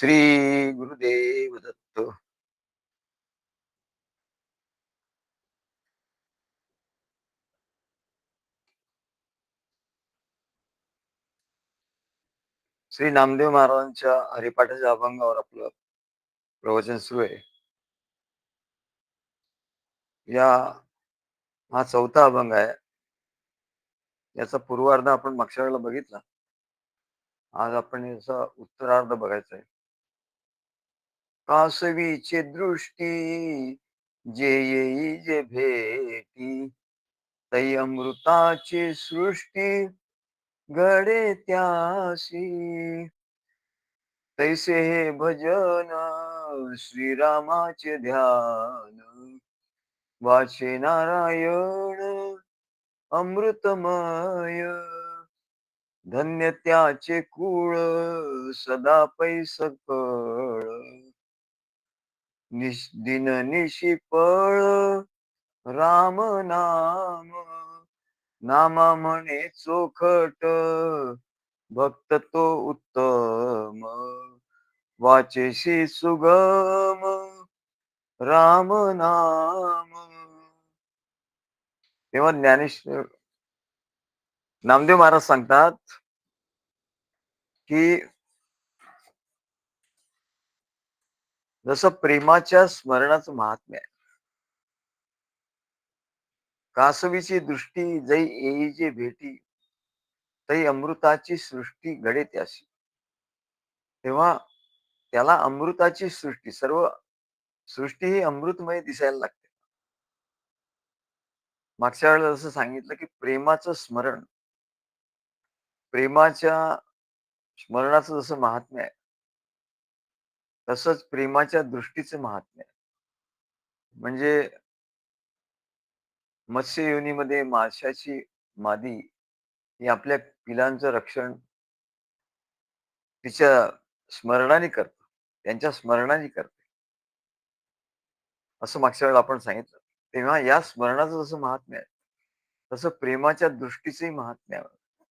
श्री गुरुदेव दत्त. श्री नामदेव महाराजांच्या हरिपाठाच्या अभंगावर आपलं प्रवचन सुरू आहे. या हा चौथा अभंग आहे. याचा पूर्वार्ध आपण मागच्या वेळेला बघितला. आज आपण याचा उत्तरार्ध बघायचा आहे. कासवीची दृष्टी जे येई जे भेटी, तै अमृताची सृष्टी घडे त्यासी. तैसे हे भजन श्रीरामाचे ध्यान, वाचे नारायण अमृतमय. धन्य त्याचे कुळ सदा पैसकळ, दिन निशिपळ राम नाम. नामा म्हणे चोखट भक्त तो उत्तम, वाचेशी सुगम राम नाम. तेव्हा ज्ञानेश्वर नामदेव महाराज सांगतात की जसं प्रेमाच्या स्मरणाचं महात्म्य आहे. कासवीची दृष्टी जै येई जे भेटी, तै अमृताची सृष्टी घडे त्याशी. तेव्हा त्याला अमृताची सृष्टी, सर्व सृष्टी ही अमृतमय दिसायला लागते. मागच्या वेळेला जसं सांगितलं की प्रेमाचं स्मरण, प्रेमाच्या स्मरणाचं जसं महात्म्य आहे, तसंच प्रेमाच्या दृष्टीचं महात्म्य आहे. म्हणजे मत्स्य योनीमध्ये माशाची मादी ही आपल्या पिलांचं रक्षण तिच्या स्मरणाने करते, त्यांच्या स्मरणाने करते, असं मागच्या वेळेला आपण सांगितलं. तेव्हा या स्मरणाचं जसं महात्म्य आहे, तसं प्रेमाच्या दृष्टीचंही महात्म्य आहे.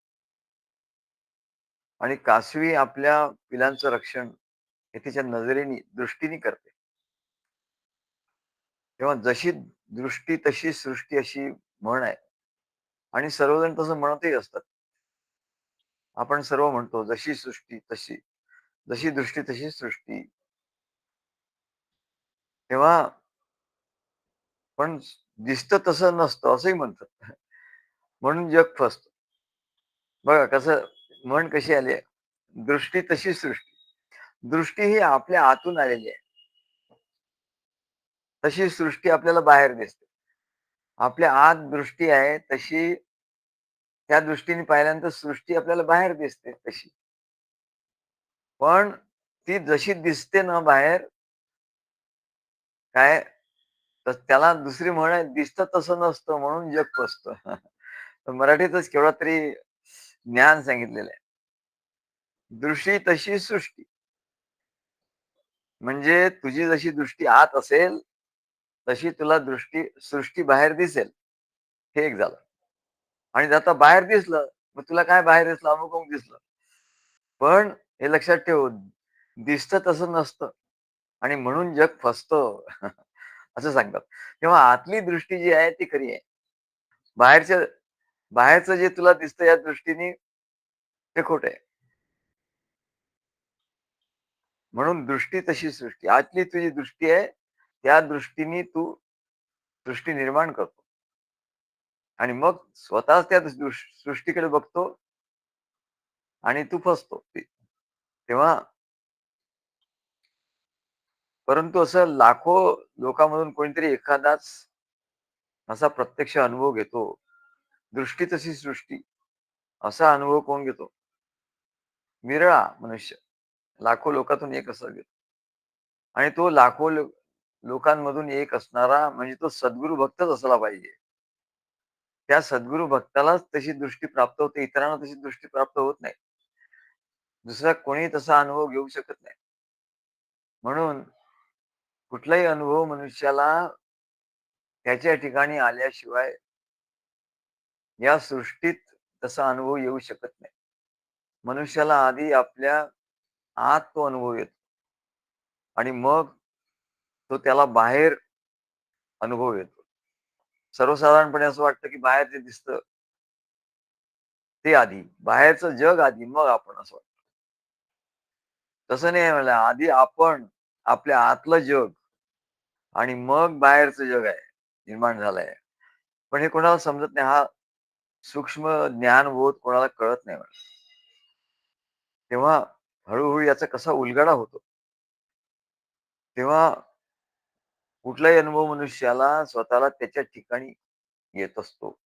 आणि कासवी आपल्या पिलांचं रक्षण हे तिच्या नजरेने, दृष्टीने करते. तेव्हा जशी दृष्टी तशी सृष्टी, अशी म्हण आहे. आणि सर्वजण तसं म्हणतही असतात. आपण सर्व म्हणतो जशी सृष्टी तशी, जशी दृष्टी तशी सृष्टी. तेव्हा पण दिसतं तसं नसतं असंही म्हणतात. म्हणून जग फसतं. बघा कसं, म्हण कशी आली आहे, दृष्टी तशी सृष्टी. दृष्टी ही आपल्या आतून आलेली आहे. तशी सृष्टी आपल्याला बाहेर दिसते. आपल्या आत दृष्टी आहे तशी, त्या दृष्टीने पाहिल्यानंतर सृष्टी आपल्याला बाहेर दिसते तशी. पण ती जशी दिसते ना बाहेर, काय, तर त्याला दुसरी म्हण आहे, दिसतं तसं नसतं म्हणून जग फसतं. तर मराठीतच केवढा तरी ज्ञान सांगितलेलं आहे. दृष्टी तशी सृष्टी. म्हणजे तुझी जशी दृष्टी आत असेल, तशी तुला सृष्टी बाहेर दिसेल. हे एक झालं. आणि आता बाहेर दिसलं, मग तुला काय बाहेर दिसलं, अमुक-अमुक दिसलं. पण हे लक्षात ठेव, दिसतं तसं नसतं आणि म्हणून जग फसतं. असं सांगतात. तेव्हा आतली दृष्टी जी आहे ती खरी आहे. बाहेरच्या बाहेरचं जे तुला दिसतं या दृष्टीने, ते खोटं आहे. म्हणून दृष्टी तशी सृष्टी. आतली तुझी दृष्टी आहे, त्या दृष्टीने तू सृष्टी निर्माण करतो आणि मग स्वतःच त्या सृष्टीकडे बघतो आणि तू फसतो. तेव्हा परंतु असं लाखो लोकांमधून कोणीतरी एखादाच असा प्रत्यक्ष अनुभव घेतो. दृष्टी तशी सृष्टी. असा अनुभव कोण घेतो? विरळा मनुष्य. लाखो लोकातून एक असा घेतो. आणि तो लाखो लोकांमधून एक असणारा म्हणजे तो सद्गुरू भक्तच असला पाहिजे. त्या सद्गुरू भक्तालाच तशी दृष्टी प्राप्त होते. इतरांना तशी दृष्टी प्राप्त होत नाही. दुसरा कोणीही तसा अनुभव घेऊ शकत नाही. म्हणून कुठलाही अनुभव मनुष्याला त्याच्या ठिकाणी आल्याशिवाय या सृष्टीत तसा अनुभव येऊ शकत नाही. मनुष्याला आधी आपल्या आत तो अनुभव येतो. आणि मग तो त्याला बाहेर अनुभव येतो. सर्वसाधारणपणे असं वाटतं, की बाहेर जे दिसतं ते आधी, बाहेरचं जग आधी, मग आपण असं वाटतं. तसं नाही म्हणलं, आधी आपण, आपल्या आतलं जग आणि मग बाहेरचं जग आहे, निर्माण झालंय. पण हे कोणाला समजत नाही. हा सूक्ष्म ज्ञानबोध कोणाला कळत नाही म्हणा. तेव्हा हळू याचा कसा उलगडा होतो. तेव्हा कुठलाही अनुभव मनुष्याला स्वतःला त्याच्या ठिकाणी येत असतो.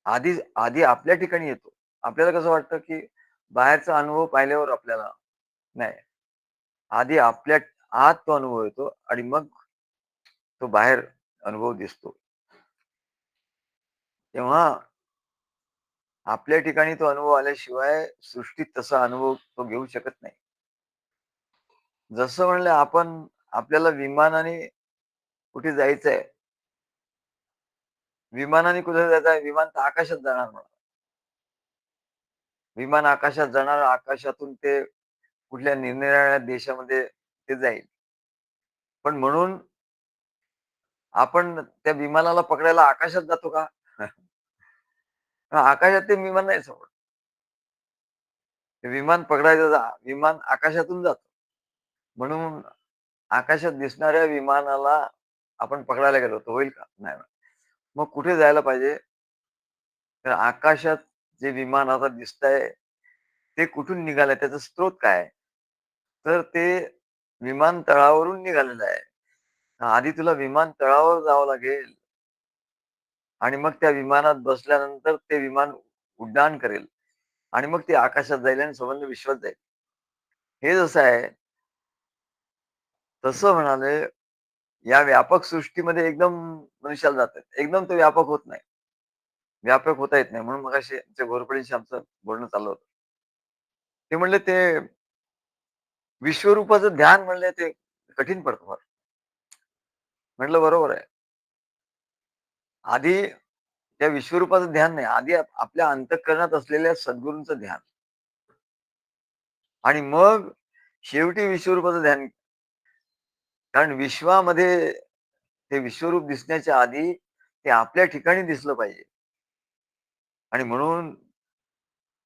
आधी आपल्या ठिकाणी येतो. आपल्याला कसं वाटतं, की बाहेरचा अनुभव पाहिल्यावर आपल्याला नाही. आधी आपल्या आत तो अनुभव येतो आणि मग तो बाहेर अनुभव दिसतो. तेव्हा आपल्या ठिकाणी तो अनुभव आल्याशिवाय सृष्टीत तसा अनुभव तो घेऊ शकत नाही. जसं म्हणलं आपण आपल्याला विमानाने कुठे जायचंय. विमानाने कुठे जायचं आहे? विमान तर आकाशात जाणार म्हणा. विमान आकाशात जाणार, आकाशातून ते कुठल्या निरनिराळ्या देशामध्ये ते जाईल. पण म्हणून आपण त्या विमानाला पकडायला आकाशात जातो का? आकाशात ते विमान नाही सापडत. ते विमान पकडायचं विमान आकाशातून जातं. म्हणून आकाशात दिसणाऱ्या विमानाला आपण पकडायला गेलो तर होईल का? नाही होणार. मग कुठे जायला पाहिजे? तर आकाशात जे विमान आता दिसतंय, ते कुठून निघालंय? त्याचा स्रोत काय आहे? तर ते विमानतळावरून निघालेलं आहे. आधी तुला विमानतळावर जावं लागेल आणि मग त्या विमानात बसल्यानंतर ते विमान उड्डाण करेल आणि मग ते आकाशात जाईल आणि संबंध विश्वात जाईल. हे जसं आहे, तसं म्हणाले या व्यापक सृष्टीमध्ये एकदम मनुष्याला जातात. एकदम तो व्यापक होत नाही. व्यापक होता येत नाही. म्हणून मगाशी आमच्या घोरपडीशी आमचं बोलणं चाललं होतं. ते म्हणले ते विश्वरूपाचं ध्यान म्हणले ते कठीण पडतं फार. म्हटलं बरोबर आहे. आधी त्या विश्वरूपाचं ध्यान नाही. आधी आपल्या अंतःकरणात असलेल्या सद्गुरूंचं ध्यान आणि मग शेवटी विश्वरूपाचं ध्यान. कारण विश्वामध्ये ते विश्वरूप दिसण्याच्या आधी ते आपल्या ठिकाणी दिसलं पाहिजे आणि म्हणून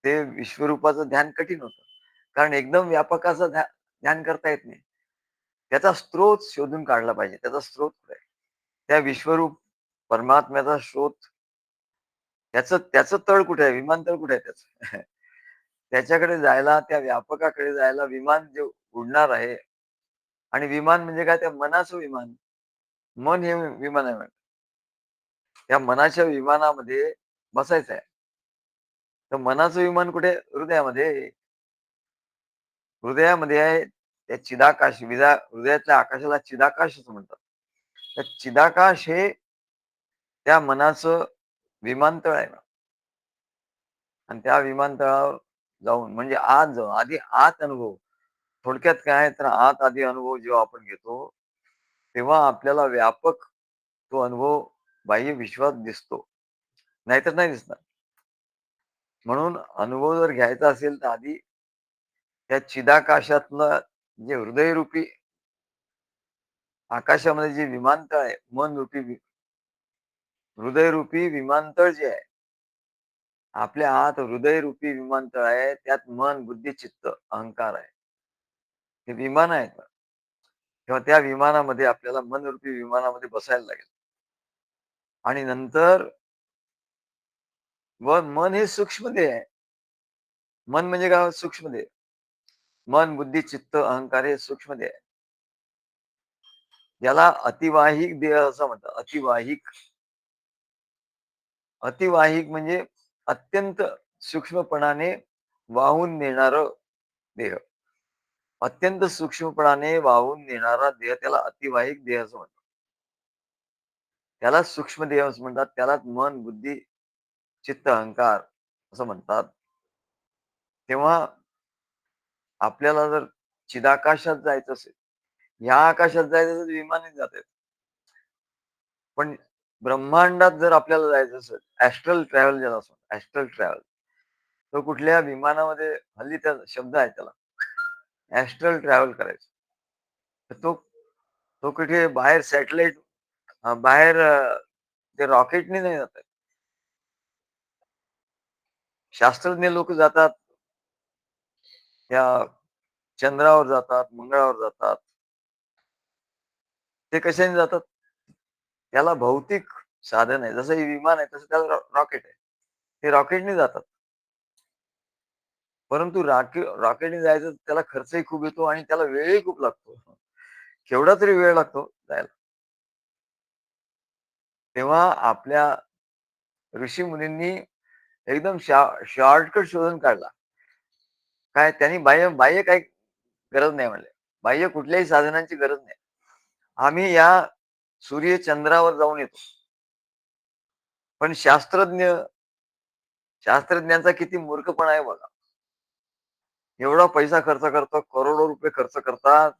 ते विश्वरूपाचं ध्यान कठीण होतं. कारण एकदम व्यापकाचं ध्यान करता येत नाही. त्याचा स्रोत शोधून काढला पाहिजे. त्याचा स्रोत कुठे आहे? त्या विश्वरूप परमात्म्याचा स्रोत त्याचं त्याचं तळ कुठे आहे? विमानतळ कुठे आहे त्याचं? त्याच्याकडे जायला, त्या व्यापकाकडे जायला विमान जे उडणार आहे आणि विमान म्हणजे काय? त्या मनाचं विमान. मन हे विमान आहे. त्या मनाच्या विमानामध्ये बसायचं आहे. तर मनाचं विमान कुठे? हृदयामध्ये. हृदयामध्ये आहे त्या चिदाकाश हृदयातल्या आकाशाला चिदाकाश असं म्हणतात. तर चिदाकाश हे त्या मनाचं विमानतळ आहे ना आणि त्या विमानतळावर जाऊन म्हणजे आत जाऊन आधी आत अनुभव. थोडक्यात काय तर आत आधी अनुभव जेव्हा आपण घेतो, तेव्हा आपल्याला व्यापक तो अनुभव बाह्य विश्वात दिसतो. नाहीतर नाही दिसणार. म्हणून अनुभव जर घ्यायचा असेल तर आधी त्या चिदाकाशातलं जे हृदयरूपी आकाशामध्ये जे विमानतळ आहे, मनरूपी हृदयरूपी विमानतळ जे आहे, आपल्या आत हृदयरूपी विमानतळ आहे. त्यात मन, बुद्धी, चित्त, अहंकार आहे. हे विमान आहेत. तेव्हा त्या विमानामध्ये आपल्याला मनरूपी विमानामध्ये बसायला लागेल आणि नंतर मन हे सूक्ष्म देह आहे. मन म्हणजे काय? सूक्ष्म देह. मन, बुद्धी, चित्त, अहंकार हे सूक्ष्म देह आहे. याला अतिवाहिक देह असं म्हणतात. अतिवाहिक म्हणजे अत्यंत सूक्ष्मपणाने वाहून नेणारं देह. अत्यंत सूक्ष्मपणाने वाहून नेणारा देह त्याला अतिवाहिक देह असं म्हणतात. त्याला सूक्ष्म देह असं म्हणतात. त्यालाच मन, बुद्धी, चित्त, अहंकार असं म्हणतात. तेव्हा आपल्याला जर चिदाकाशात जायचं असेल, ह्या आकाशात जायचं असेल तर विमानाने जाता येतं. पण ब्रह्मांडात जर आपल्याला जायचं असेल, ॲस्ट्रल ट्रॅव्हल ज्याला असतो, ॲस्ट्रल ट्रॅव्हल. तर कुठल्या विमानामध्ये हल्ली त्या शब्द आहे त्याला. ॲस्ट्रल ट्रॅव्हल करायचं. तर तो कुठे बाहेर सॅटेलाइट बाहेर ते रॉकेटनी नाही जात आहे. शास्त्रज्ञ लोक जातात, त्या चंद्रावर जातात, मंगळावर जातात. ते कशाने जातात? त्याला भौतिक साधन आहे. जसं हे विमान आहे, तसं त्याला रॉकेट आहे. ते रॉकेटने जातात. परंतु रॉकेटने जायचं त्याला खर्चही खूप येतो आणि त्याला वेळही खूप लागतो. केवढा तरी वेळ लागतो जायला. तेव्हा आपल्या ऋषीमुनींनी एकदम शॉर्टकट शोधून काढला. काय त्यांनी बाह्य बाह्य काही गरज नाही म्हणले. बाह्य कुठल्याही साधनांची गरज नाही. आम्ही या सूर्य, चंद्रावर जाऊन येतो. पण शास्त्रज्ञांचा किती मूर्खपणा आहे बघा. एवढा पैसा खर्च करतात, करोडो रुपये खर्च करतात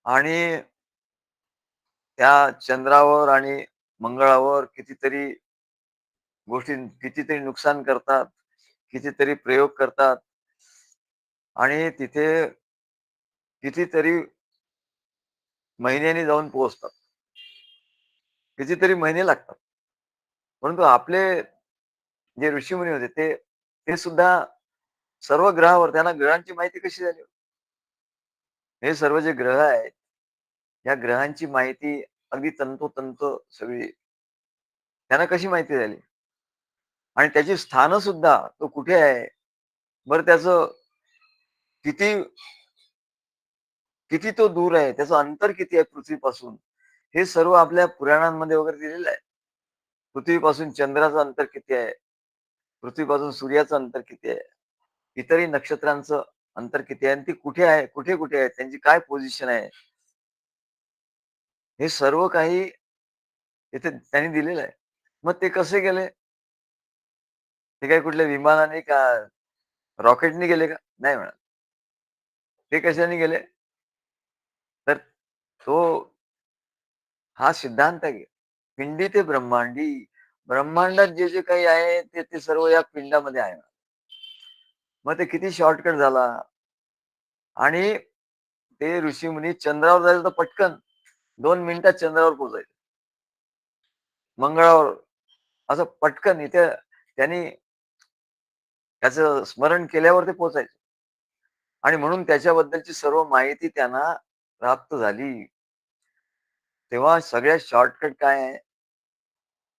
आणि त्या चंद्रावर आणि मंगळावर कितीतरी गोष्टी कितीतरी नुकसान करतात, कितीतरी प्रयोग करतात आणि तिथे कितीतरी महिन्यांनी जाऊन पोहोचतात. कितीतरी महिने लागतात. परंतु आपले जे ऋषीमुनी होते ते सुद्धा सर्व ग्रहावर त्यांना ग्रहांची माहिती कशी झाली हो? हे सर्व जे ग्रह आहेत, या ग्रहांची माहिती अगदी तंतोतंत सगळी त्यांना कशी माहिती झाली? आणि त्याची स्थानं सुद्धा तो कुठे आहे? बरं त्याचं किती किती तो दूर आहे? त्याचं अंतर किती आहे पृथ्वीपासून? हे सर्व आपल्या पुराणांमध्ये वगैरे दिलेलं आहे. पृथ्वीपासून चंद्राचं अंतर किती आहे? पृथ्वीपासून सूर्याचं अंतर किती आहे? इतरही नक्षत्रांचं अंतर किती आहे? आणि ती कुठे आहे? कुठे-कुठे आहे? त्यांची काय पोझिशन आहे? हे सर्व काही इथे त्यांनी दिलेलं आहे. मग ते कसे गेले? ते काही कुठल्या विमानाने का रॉकेटने गेले का? नाही म्हणत. ते कशाने गेले? तर तो हा सिद्धांत आहे. पिंडी ते ब्रह्मांडी. ब्रह्मांडात जे काही आहे ते सर्व या पिंडामध्ये आहे. मग ते किती शॉर्टकट झाला आणि ते ऋषीमुनी चंद्रावर जायचं तर पटकन 2 मिनिटात चंद्रावर पोहोचायचे. मंगळावर असं पटकन इथे त्यांनी त्याचं स्मरण केल्यावर ते पोहोचायचे आणि म्हणून त्याच्याबद्दलची सर्व माहिती त्यांना प्राप्त झाली. तेव्हा सगळ्यात शॉर्टकट काय आहे?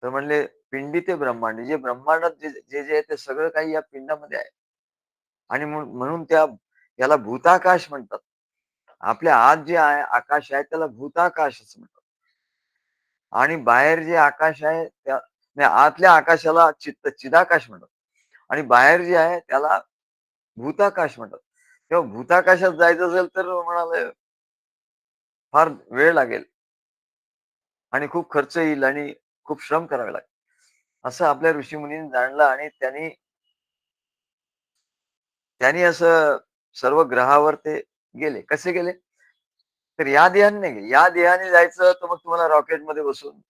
तर म्हणले पिंडी ते ब्रह्मांड. जे ब्रह्मांडात जे आहे ते सगळं काही या पिंडामध्ये आहे आणि म्हणून याला भूताकाश म्हणतात. आपल्या आत जे आहे आकाश आहे त्याला भूताकाश असं म्हणतात आणि बाहेर जे आकाश आहे नाही, आतल्या आकाशाला चिदाकाश म्हणतात आणि बाहेर जे आहे त्याला भूताकाश म्हणतात. तेव्हा भूताकाशात जायचं असेल तर म्हणाले फार वेळ लागेल आणि खूप खर्च येईल आणि खूप श्रम करावे लागतील. असं आपल्या ऋषीमुनींनी जाणलं आणि त्यांनी त्यांनी असं सर्व ग्रहावर ते गेले. कसे गेले? तर या देहाने नाही गेले. या देहाने जायचं तर मग तुम्हाला रॉकेटमध्ये बसून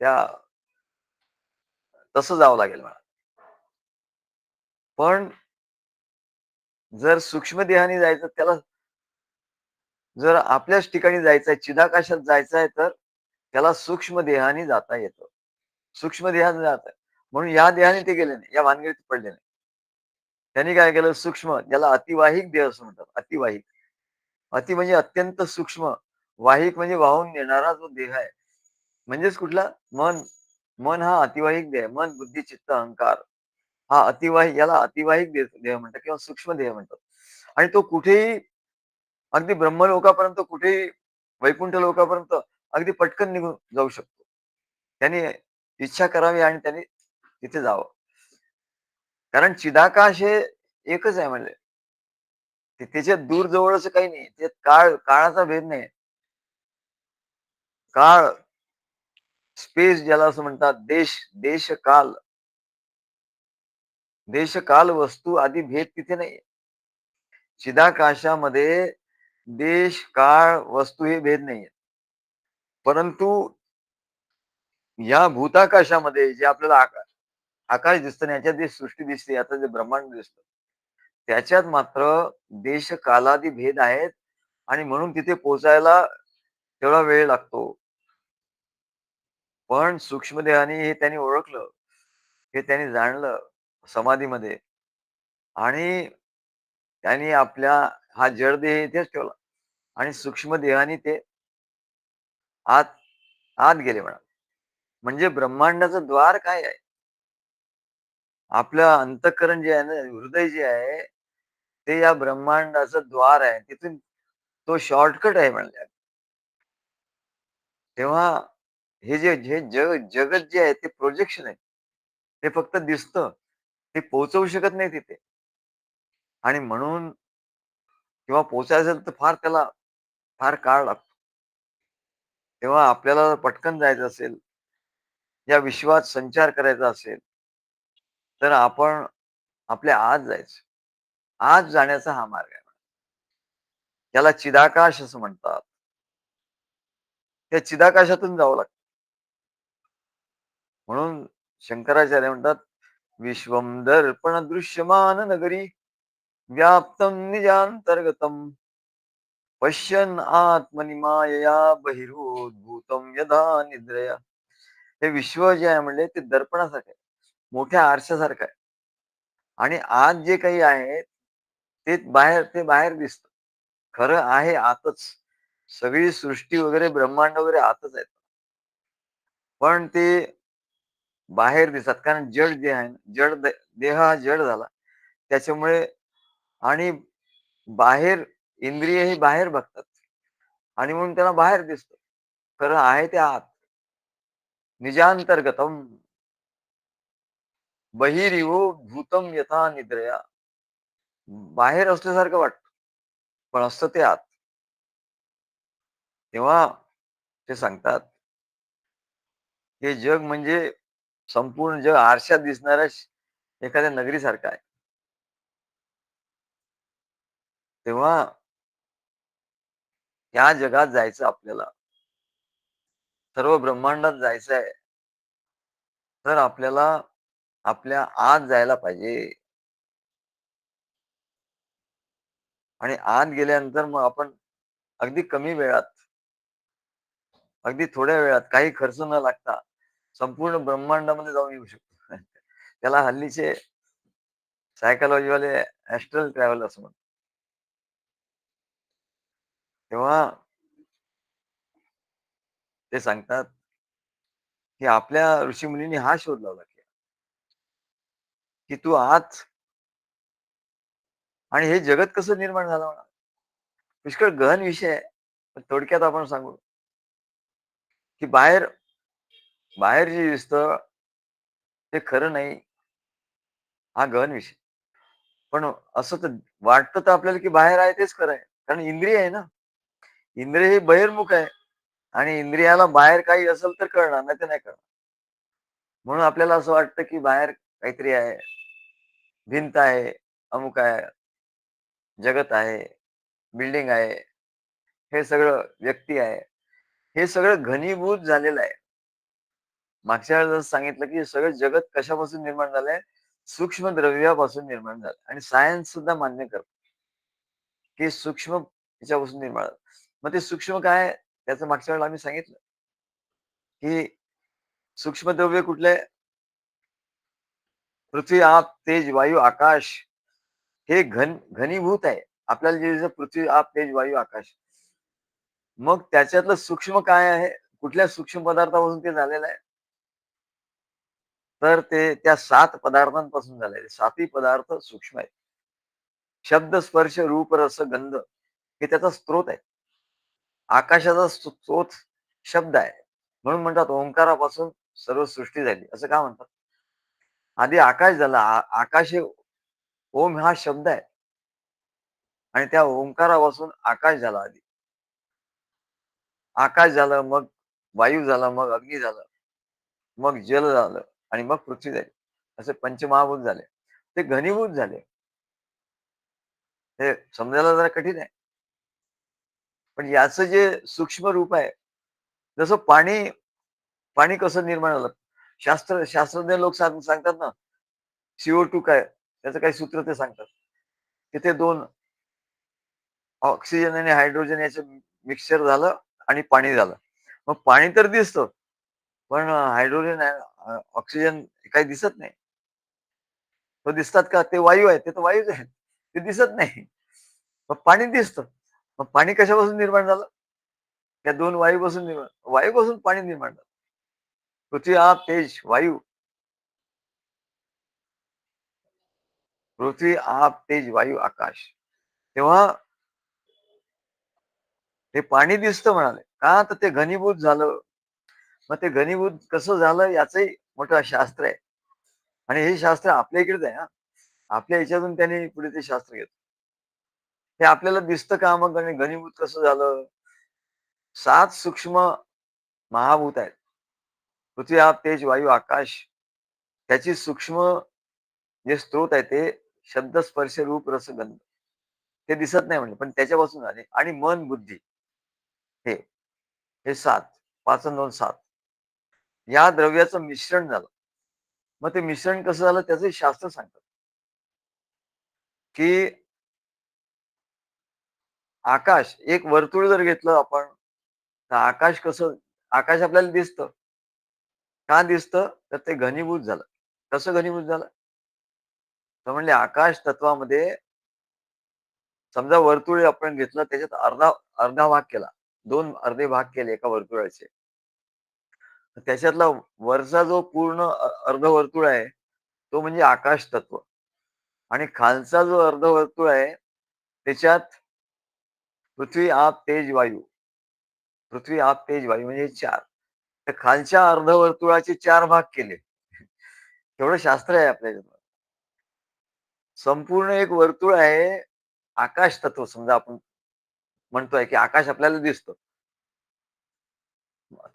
त्या तसं जावं लागेल मला. पण जर सूक्ष्म देहाने जायचं त्याला जर आपल्याच ठिकाणी जायचंय, चिदाकाशात जायचंय तर त्याला सूक्ष्म देहाने जाता येतं. सूक्ष्म देहाने जात आहे. म्हणून या देहाने ते गेले नाही. या भानगडीत पडले नाही. त्यांनी काय केलं सूक्ष्म ज्याला अतिवाहिक देह असं म्हणतात. अतिवाहिक. अति म्हणजे अत्यंत सूक्ष्म. वाहिक म्हणजे वाहून नेणारा जो देह आहे. म्हणजेच कुठला? मन. मन हा अतिवाहिक देह आहे. मन, बुद्धी, चित्त, अहंकार हा याला अतिवाहिक देह म्हणतात किंवा सूक्ष्म देह म्हणतात. आणि तो कुठेही अगदी ब्रह्मलोकापर्यंत कुठेही वैकुंठ लोकापर्यंत अगदी पटकन निघून जाऊ शकतो. त्याने इच्छा करावी आणि त्याने तिथे जावं. कारण चिदाकाश हे एकच आहे म्हणजे. त्याच्यात दूर जवळ असं काही नाही. त्यात काळाचा भेद नाही. काळ, स्पेस ज्याला असं म्हणतात, देश-काल, देश-काल, वस्तू आदी भेद तिथे नाहीये. चिदाकाशामध्ये देश, काळ, वस्तू हे भेद नाहीये. परंतु या भूताकाशामध्ये जे आपल्याला आकाश दिसतं आणि याच्यात जी सृष्टी दिसते, आता जे ब्रह्मांड दिसतं, त्याच्यात मात्र देश-कालादी भेद आहेत आणि म्हणून तिथे पोहोचायला तेवढा वेळ लागतो. पण सूक्ष्म देहाने हे त्यांनी ओळखलं, हे त्यांनी जाणलं समाधीमध्ये आणि त्यांनी आपल्या हा जड देह इथेच ठेवला आणि सूक्ष्म देहाने ते आत आत गेले म्हणा. म्हणजे ब्रह्मांडाचं द्वार काय आहे? आपलं अंतःकरण जे आहे ना, हृदय जे आहे, ते या ब्रह्मांडाचं द्वार आहे. तिथून तो शॉर्टकट आहे म्हणले. तेव्हा हे जगत जे आहे ते प्रोजेक्शन आहे. ते फक्त दिसतं. ते पोहोचवू शकत नाही तिथे आणि म्हणून किंवा पोहोचायचं असेल तर त्याला फार काळ लागतो. तेव्हा आपल्याला पटकन जायचं असेल, या विश्वात संचार करायचा असेल, तर आपण आपल्या आत जायचं. आत जाण्याचा हा मार्ग आहे. त्याला चिदाकाश असं म्हणतात. त्या चिदाकाशातून जावं लागतं. म्हणून शंकराचार्य म्हणतात, "विश्वं दर्पण दृश्यमान नगरी, व्याप्तं निजांतर्गतम्, पश्यन् आत्मनि मायया बहिर्भूतं यथा निद्रया." हे विश्व जे आहे म्हणजे ते दर्पणासारखं आहे. मोठ्या आरशासारखं आहे आणि आत जे काही आहे, ते बाहेर दिसतं. खरं आहे आतच. सगळी सृष्टी वगैरे, ब्रह्मांड वगैरे आतच आहेत. पण ते बाहेर दिसतात. कारण जड जे आहे, देह हा जड झाला. त्याच्यामुळे आणि बाहेर इंद्रिय ही बाहेर बघतात आणि म्हणून त्याला बाहेर दिसतं. खरं आहे ते आत. निजांतर्गतम बहिरिवो भूतम यथा निद्रया. बाहेर असल्यासारखं वाटतं, पण असतं ते आत. तेव्हा ते सांगतात, हे जग म्हणजे संपूर्ण जग आरशात दिसणाऱ्या एखाद्या नगरीसारखं आहे. तेव्हा त्या जगात जायचं आपल्याला. सर्व ब्रह्मांडात जायचं आहे. तर आपल्याला आपल्या आत जायला पाहिजे आणि आत गेल्यानंतर मग आपण अगदी कमी वेळात, अगदी थोड्या वेळात, काही खर्च न लागता संपूर्ण ब्रह्मांडामध्ये जाऊन येऊ शकतो. त्याला हल्लीचे सायकॉलॉजीवाले ॲस्ट्रल ट्रॅव्हल असं म्हणतात. तेव्हा ते सांगतात, की आपल्या ऋषीमुनींनी हा शोध लावला, की तू आत आणि हे जगत कसं निर्माण झालं म्हणा. पुष्कळ गहन विषय आहे. पण थोडक्यात आपण सांगू, की बाहेर जे दिसतं ते खरं नाही, हा गहन विषय. पण असं तर वाटतं तर आपल्याला, की बाहेर आहे तेच खरं आहे. कारण इंद्रिय आहे ना. इंद्रिय हे बहिर्मुख आहे आणि इंद्रियाला बाहेर काही असेल तर कळणार, नाही तर नाही कळणार. म्हणून आपल्याला असं वाटतं, की बाहेर काहीतरी आहे, भिंत आहे, अमुक आहे, जगत आहे, बिल्डिंग आहे, हे सगळं व्यक्ती आहे. हे सगळं घनीभूत झालेलं आहे. मागच्या वेळेला जसं सांगितलं, की सगळं जगत कशापासून निर्माण झालंय? सूक्ष्म द्रव्यापासून निर्माण झालं आणि सायन्स सुद्धा मान्य करतं, की सूक्ष्म याच्यापासून निर्माण झालं. मग ते सूक्ष्म काय आहे? त्याचं मागच्या वेळेला आम्ही सांगितलं, की सूक्ष्म द्रव्य कुठले? पृथ्वी, आप, तेज, वायू, आकाश हे घनीभूत आहे. आपल्याला जे दिसतं पृथ्वी, आप, तेज, वायू, आकाश. मग त्याच्यातलं सूक्ष्म काय आहे? कुठल्या सूक्ष्म पदार्थापासून ते झालेलं आहे? तर ते त्या 7 पदार्थांपासून झालेले. 7ही पदार्थ सूक्ष्म आहेत. शब्द, स्पर्श, रूप, रस, गंध हे त्याचा स्रोत आहे. आकाशाचा स्रोत शब्द आहे. म्हणून म्हणतात ओंकारापासून सर्व सृष्टी झाली. असं का म्हणतात? आधी आकाश झाला. आकाश हे ओम हा शब्द आहे आणि त्या ओंकारापासून आकाश झाला आधी. आकाश झालं, मग वायू झाला, मग अग्नी झालं, मग जल झालं आणि मग पृथ्वी झाली. असे पंचमहाभूत झाले. ते घनीभूत झाले. हे समजायला जरा कठीण आहे. पण याचं जे सूक्ष्म रूप आहे, जसं पाणी कसं निर्माण झालं? शास्त्रज्ञ लोक सांगतात ना, CO2 काय? त्याचं काही सूत्र ते सांगतात. तिथे 2 ऑक्सिजन आणि हायड्रोजन याचं मिक्सचर झालं आणि पाणी झालं. मग पाणी तर दिसतं, पण हायड्रोजन, ऑक्सिजन काही दिसत नाही. तो दिसतात का? ते वायू आहेत. ते तर वायूच आहेत. ते दिसत नाही. मग पाणी दिसतं. मग पाणी कशापासून निर्माण झालं? त्या 2 वायूपासून निर्माण, वायूपासून पाणी निर्माण झालं. पृथ्वी, आप, तेज, वायू. पृथ्वी, आप, तेज, वायू, आकाश. तेव्हा ते पाणी दिसतं म्हणाले. का? तर ते घनीभूत झालं. मग ते घनीभूत कसं झालं याचंही मोठं शास्त्र आहे. आणि हे शास्त्र आपल्या इकडेच आहे हां. आपल्या ह्याच्यातून त्यांनी पुढे ते शास्त्र घेतलं. हे आपल्याला दिसतं का मग आणि घनीभूत कसं झालं? 7 सूक्ष्म महाभूत आहेत. पृथ्वी, आप, तेज, वायू, आकाश. त्याची सूक्ष्म जे स्त्रोत आहे ते शब्द, स्पर्श, रूप, रस, गंध. ते दिसत नाही म्हणजे, पण त्याच्यापासून आले आणि मन, बुद्धी हे, हे 7. 5 अन् 2 7. या द्रव्याचं मिश्रण झालं. मग ते मिश्रण कसं झालं त्याचंही शास्त्र सांगतात, की आकाश एक वर्तुळ जर घेतलं आपण, तर आकाश कसं, आकाश आपल्याला दिसतं. का दिसतं? तर ते घनीभूत झालं. कसं घनीभूत झालं? तर म्हणले आकाश तत्वामध्ये समजा वर्तुळ आपण घेतलं, त्याच्यात अर्धा अर्धा भाग केला. 2 अर्धे भाग केले एका वर्तुळाचे. तर त्याच्यातला वरचा जो पूर्ण अर्धवर्तुळ आहे, तो म्हणजे आकाश तत्व. आणि खालचा जो अर्धवर्तुळ आहे, त्याच्यात पृथ्वी, आप, तेज, वायू. पृथ्वी, आप, तेज, वायू म्हणजे 4. तर खालच्या अर्धवर्तुळाचे 4 भाग केले. केवढं शास्त्र आहे आपल्या ह्याच्यात. संपूर्ण एक वर्तुळ आहे, आकाश तत्व समजा आपण म्हणतोय, की आकाश आपल्याला दिसतं.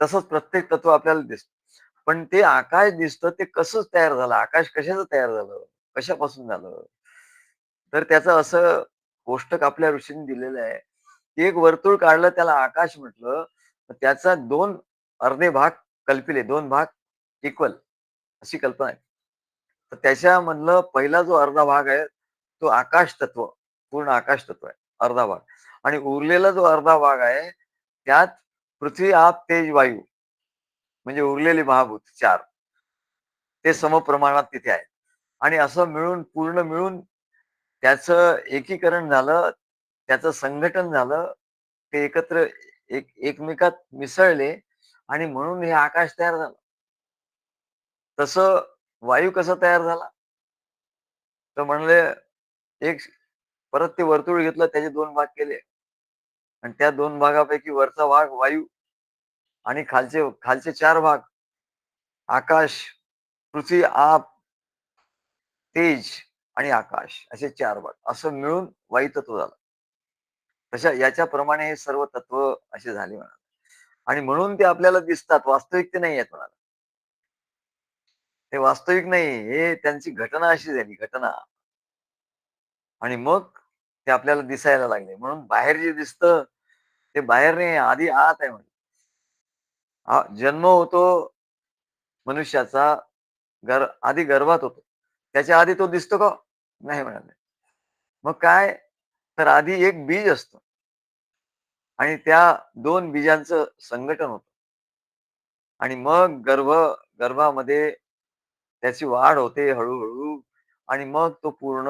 तसंच प्रत्येक तत्व आपल्याला दिसतं. पण ते आकाश दिसतं ते कसं तयार झालं? आकाश कशाचं तयार झालं? कशापासून झालं? तर त्याचं असं कोष्टक आपल्या ऋषींनी दिलेलं आहे. एक वर्तुळ काढलं त्याला आकाश म्हटलं, तर त्याचा 2 अर्धे भाग कल्पिले, 2 भाग इक्वल अशी कल्पना आहे. तर त्याच्यामधलं पहिला जो अर्धा भाग आहे, तो आकाश तत्व, पूर्ण आकाश तत्व आहे, अर्धा भाग. आणि उरलेला जो अर्धा भाग आहे, त्यात पृथ्वी, आप, तेज, वायू म्हणजे उरलेले महाभूत 4 ते समप्रमाणात तिथे आहेत. आणि असं मिळून, पूर्ण मिळून त्याचं एकीकरण झालं, त्याचं संघटन झालं. ते एकत्र एकमेकात मिसळले आणि म्हणून हे आकाश तयार झालं. तसं वायू कसा तयार झाला? तर म्हणले एक, परत ते वर्तुळ घेतलं, त्याचे 2 भाग केले आणि त्या 2 भागापैकी वरचा भाग वायू आणि खालचे खालचे 4 भाग आकाश, पृथ्वी, आप, तेज आणि आकाश असे 4 भाग. असं मिळून वायुतत्व झालं. तशा याच्याप्रमाणे हे सर्व तत्व असे झाले म्हणा. आणि म्हणून ते आपल्याला दिसतात. वास्तविक ते नाही आहेत म्हणाला. ते वास्तविक नाही. हे त्यांची घटना अशी झाली, घटना. आणि मग ते आपल्याला दिसायला लागले. म्हणून बाहेर जे दिसतं, ते बाहेर नाही, आधी आत आहे म्हणून. जन्म होतो मनुष्याचा, आधी गर्भात होतो. त्याच्या आधी तो दिसतो का? नाही म्हणाले. मग काय? तर आधी एक बीज असतं आणि त्या 2 बीजांचं संघटन होतं आणि मग गर्भामध्ये त्याची वाढ होते हळू आणि मग तो पूर्ण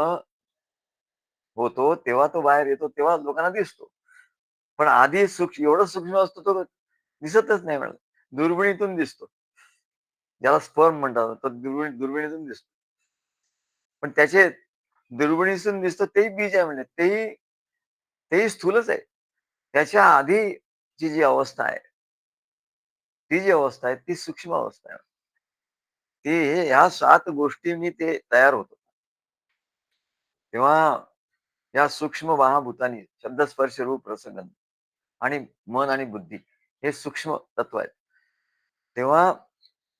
होतो, तेव्हा तो बाहेर येतो, तेव्हा लोकांना दिसतो. पण आधी एवढं सूक्ष्म असतो तो दिसतच नाही मला. दुर्बिणीतून दिसतो. ज्याला स्पर्म म्हणतात, तो दुर्बिणीतून दिसतो. पण त्याचे दुर्बिणीतून दिसतं तेही बीज आहे म्हणजे तेही स्थूलच आहे. त्याच्या आधीची जी अवस्था आहे, ती जी अवस्था आहे, ती सूक्ष्म अवस्था आहे. ती ह्या 7 गोष्टींनी ते तयार होतं. तेव्हा या सूक्ष्म महाभूतांनी शब्द, स्पर्श, रूप, रस, गंध आणि मन आणि बुद्धी हे सूक्ष्म तत्व आहेत. तेव्हा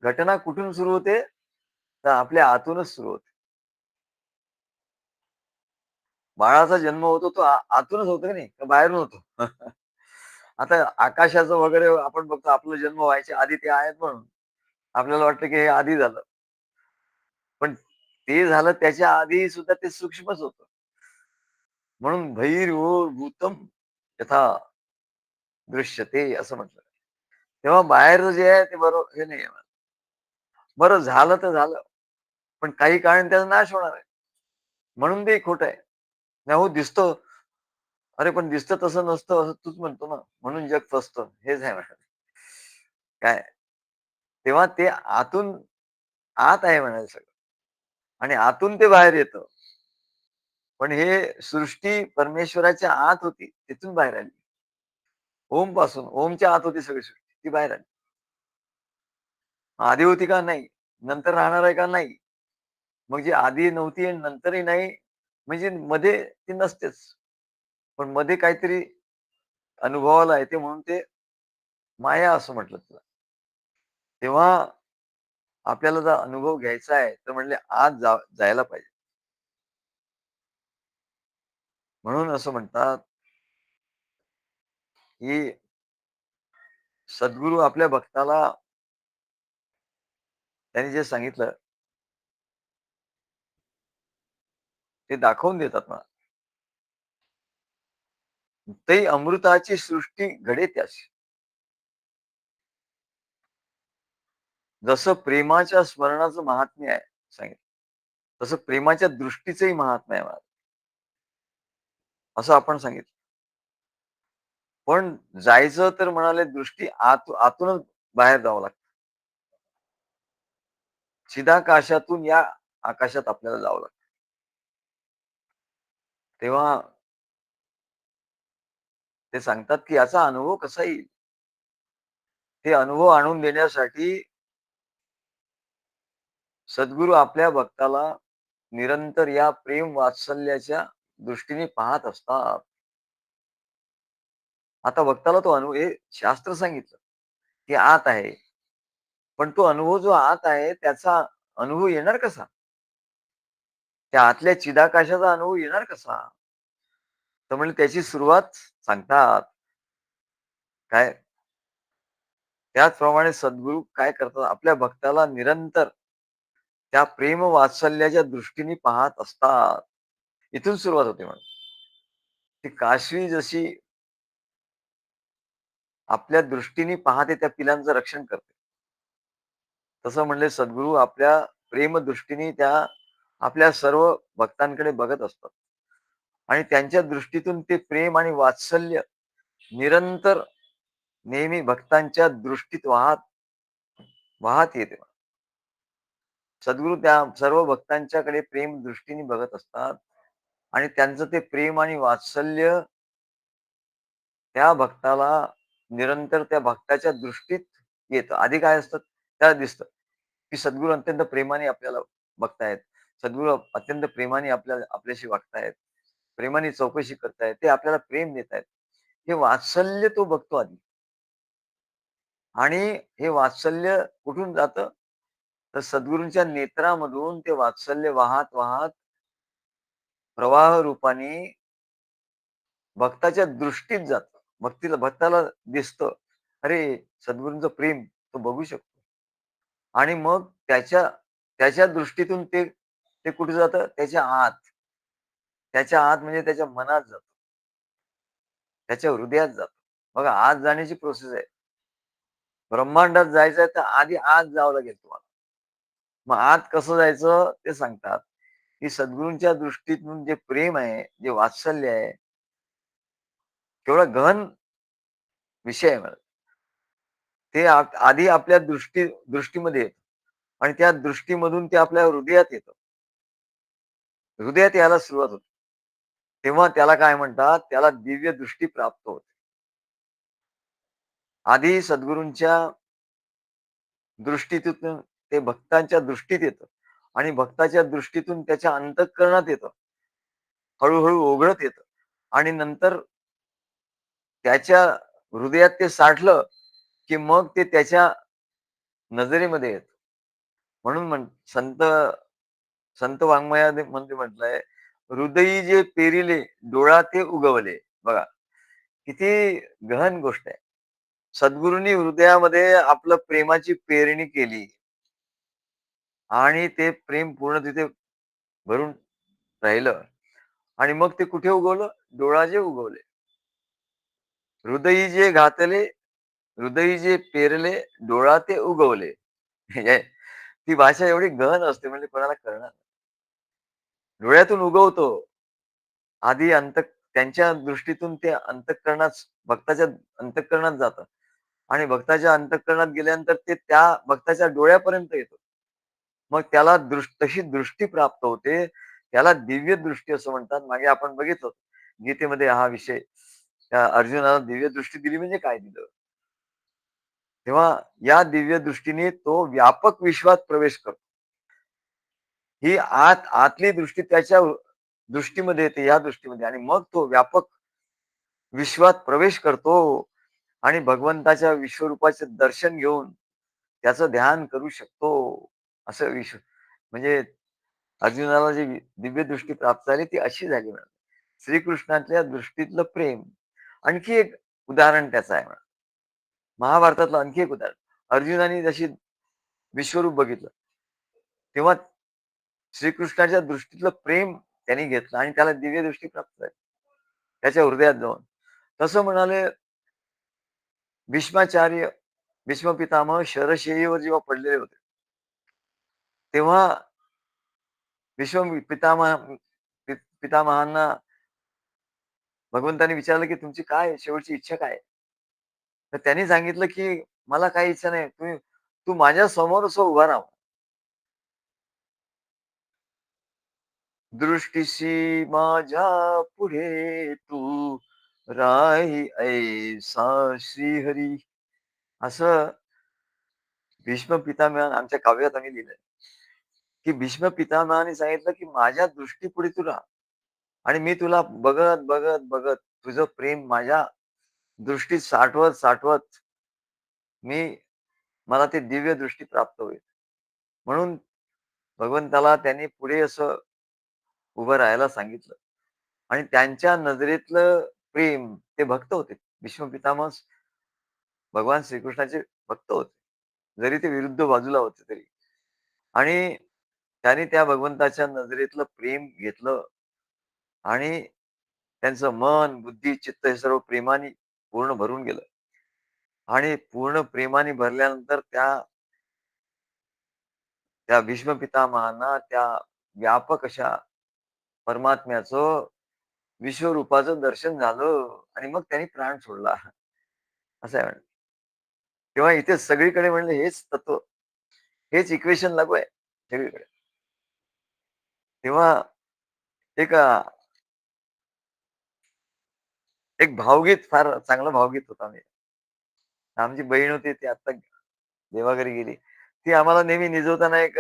घटना कुठून सुरू होते? तर आपल्या आतूनच सुरू होते. बाळाचा जन्म होतो तो आतूनच होतो की नाही? का बाहेरून होतो? आता आकाशाचं वगैरे आपण बघतो, आपला जन्म व्हायच्या आधी ते आहेत म्हणून. आपल्याला वाटतं की हे आधी झालं. पण ते झालं त्याच्या आधी सुद्धा ते सूक्ष्मच होतं. म्हणून बहिर्भूतम यथा दृश्यते असं म्हटलं. तेव्हा बाहेरचं जे आहे ते बरोबर हे नाही आहे. बरं झालं तर झालं, पण काही काळाने त्याचा नाश होणार आहे. म्हणून ते खोटं आहे. नाही हो दिसतं, अरे पण दिसतं तसं नसतं असं तूच म्हणतो ना, म्हणून जग फसतं. हेच आहे म्हणायचं. काय? तेव्हा ते आतून आत आहे म्हणायचं सगळं आणि आतून ते बाहेर येतं. पण हे सृष्टी परमेश्वराच्या आत होती, तिथून बाहेर आली. ओम पासून, ओमच्या आत होती सगळी सृष्टी, ती बाहेर आली. आधी होती का? नाही. नंतर राहणार आहे का? नाही. मग जी आधी नव्हती आणि नंतरही नाही, म्हणजे मध्ये ती नसतेच. पण मध्ये काहीतरी अनुभवाला येते म्हणून ते माया असं म्हटलं त्याला. तेव्हा आपल्याला जर अनुभव घ्यायचा आहे, तर म्हणले आत जायला पाहिजे. म्हणून असं म्हणतात, की सद्गुरू आपल्या भक्ताला त्यांनी जे सांगितलं, ते दाखवून देतात ना. ते अमृताची सृष्टी घडे त्याची. जसं प्रेमाच्या स्मरणाचं महात्म्य आहे सांगितलं, तसं प्रेमाच्या दृष्टीचंही महात्म्य आहे महाराज, असं आपण सांगितलं. पण जायचं तर म्हणाले दृष्टी आतूनच बाहेर जावं लागतं. चिदाकाशातून या आकाशात आपल्याला जावं लागतं. तेव्हा ते सांगतात, की याचा अनुभव कसा येईल? ते अनुभव आणून देण्यासाठी सद्गुरू आपल्या भक्ताला निरंतर या प्रेम वात्सल्याच्या दृष्टीने पाहत असतात. आता भक्ताला तो अनुभव हे शास्त्र सांगितलं, की आत आहे. पण तो अनुभव जो आत आहे, त्याचा अनुभव येणार कसा? त्या आतल्या चिदाकाशाचा अनुभव येणार कसा? तर म्हणजे त्याची सुरुवात सांगतात. काय? त्याचप्रमाणे सद्गुरू काय करतात? आपल्या भक्ताला निरंतर त्या प्रेम वात्सल्याच्या दृष्टीने पाहत असतात. इथून सुरुवात होते म्हणून. ती काशवी जशी आपल्या दृष्टीने पाहते त्या पिलांचं रक्षण करते. तसं म्हणले सद्गुरू आपल्या प्रेमदृष्टीने त्या आपल्या सर्व भक्तांकडे बघत असतात आणि त्यांच्या दृष्टीतून ते प्रेम आणि वात्सल्य निरंतर नेहमी भक्तांच्या दृष्टीत वाहत वाहत येते. सद्गुरू त्या सर्व भक्तांच्याकडे प्रेम दृष्टीने बघत असतात आणि त्यांचं ते प्रेम आणि वात्सल्य त्या भक्ताला निरंतर त्या भक्ताच्या दृष्टीत येतं. आधी काय असतं? त्याला दिसतं, की सद्गुरू अत्यंत प्रेमाने आपल्याला बघतायत. सद्गुरू अत्यंत प्रेमाने आपल्याशी वागतायत. प्रेमाने चौकशी करतायत. ते आपल्याला प्रेम देतायत. हे वात्सल्य तो बघतो आधी आणि हे वात्सल्य कुठून जातं? तर सद्गुरूंच्या नेत्रामधून ते वात्सल्य वाहत, वाहत प्रवाह रूपाने भक्ताच्या दृष्टीत जातं. भक्ताला दिसतं. अरे, सद्गुरूंचं प्रेम तो बघू शकतो. आणि मग त्याच्या दृष्टीतून ते कुठे जातं? त्याच्या आत. त्याच्या आत म्हणजे त्याच्या मनात जातं. त्याच्या हृदयात जातं. बघा आत जाण्याची प्रोसेस आहे. ब्रह्मांडात जायचंय तर आधी आत जावं लागेल तुम्हाला. मग आत कसं जायचं ते सांगतात, की सद्गुरूंच्या दृष्टीतून जे प्रेम आहे, जे वात्सल्य आहे, केवढा गहन विषय आहे. ते आधी आपल्या दृष्टीमध्ये येतं आणि त्या दृष्टीमधून ते आपल्या हृदयात येतं. हृदयात यायला सुरुवात होते. तेव्हा त्याला काय म्हणतात? त्याला दिव्य दृष्टी प्राप्त होते. आधी सद्गुरूंच्या दृष्टीतून ते भक्तांच्या दृष्टीत येतं आणि भक्ताच्या दृष्टीतून त्याच्या अंतःकरणात येतं. हळू ओघळत येतं आणि नंतर त्याच्या हृदयात ते साठलं, की मग ते त्याच्या नजरेमध्ये येतं. म्हणून संत संत वाङ्मयामध्ये म्हटलंय, "हृदयी जे पेरिले, डोळा ते उगवले." बघा, किती गहन गोष्ट आहे. सद्गुरूंनी हृदयामध्ये आपलं प्रेमाची पेरणी केली आणि ते प्रेम पूर्ण तिथे भरून राहिलं आणि मग ते कुठे उगवलं? डोळाजे उगवले. हृदयी जे घातले, हृदयी जे पेरले, डोळा ते उगवले. हे ती भाषा एवढी गहन असते म्हणजे कोणाला कळणार नाही. डोळ्यातून उगवतो. आधी त्यांच्या दृष्टीतून ते अंतःकरणात भक्ताच्या अंतःकरणात जातं आणि भक्ताच्या अंतःकरणात गेल्यानंतर ते त्या भक्ताच्या डोळ्यापर्यंत येतं. मग त्याला तशी दृष्टी प्राप्त होते. त्याला दिव्य दृष्टी असं म्हणतात. मागे आपण बघितलं गीतेमध्ये हा विषय. त्या अर्जुनाला दिव्य दृष्टी दिली म्हणजे काय दिलं? तेव्हा या दिव्य दृष्टीने तो व्यापक विश्वात प्रवेश करतो. ही आतली दृष्टी त्याच्या दृष्टीमध्ये येते, या दृष्टीमध्ये आणि मग तो व्यापक विश्वात प्रवेश करतो आणि भगवंताच्या विश्वरूपाचे दर्शन घेऊन त्याचं ध्यान करू शकतो. असं म्हणजे अर्जुनाला जी दिव्य दृष्टी प्राप्त झाली ती अशी झाली म्हणा. श्रीकृष्णाच्या दृष्टीतलं प्रेम. आणखी एक उदाहरण त्याचं आहे म्हणा. महाभारतातलं आणखी एक उदाहरण. अर्जुनाने जशी विश्वरूप बघितलं, तेव्हा श्रीकृष्णाच्या दृष्टीतलं प्रेम त्यांनी घेतलं आणि त्याला दिव्य दृष्टी प्राप्त झाली. त्याच्या हृदयात जाऊन. तसं म्हणाले भीष्माचार्य, भीष्म पितामह शरशय्येवर जेव्हा पडलेले होते, तेव्हा पितामहांना भगवंतांनी विचारलं, की तुमची काय शेवटची इच्छा काय आहे? तर त्यांनी सांगितलं, की मला काही इच्छा नाही. तू माझ्या समोर असं उभा राहा. दृष्टीसी माझ्या पुढे तू राही ऐसा श्रीहरी. असं भीष्म पितामह आमच्या काव्यात आम्ही लिहिलंय, की भीष्म पितामहाने सांगितलं, की माझ्या दृष्टीपुढे तू राहा आणि मी तुला बघत, बघत, बघत तुझं प्रेम माझ्या दृष्टीत साठवत, साठवत मी मला ते दिव्य दृष्टी प्राप्त होईल. म्हणून भगवंताला त्यांनी पुढे असं उभं राहायला सांगितलं आणि त्यांच्या नजरेतलं प्रेम ते भक्त होते. भीष्म पितामह भगवान श्रीकृष्णाचे भक्त होते. जरी ते विरुद्ध बाजूला होते तरी. आणि त्याने त्या भगवंताच्या नजरेतलं प्रेम घेतलं आणि त्यांचं मन, बुद्धी, चित्त हे सर्व प्रेमाने पूर्ण भरून गेलं. आणि पूर्ण प्रेमाने भरल्यानंतर त्या त्या भीष्म पितामहांना त्या व्यापक अशा परमात्म्याचं विश्वरूपाचं दर्शन झालं आणि मग त्यांनी प्राण सोडला. असं आहे. तेव्हा इथे सगळीकडे म्हणलं हेच तत्व, हेच इक्वेशन लागू आहे सगळीकडे. तेव्हा एक एक भावगीत फार चांगलं भावगीत होतं आम्ही. आमची बहीण होती ती आता देवाघरी गेली. ती आम्हाला नेहमी निजवताना एक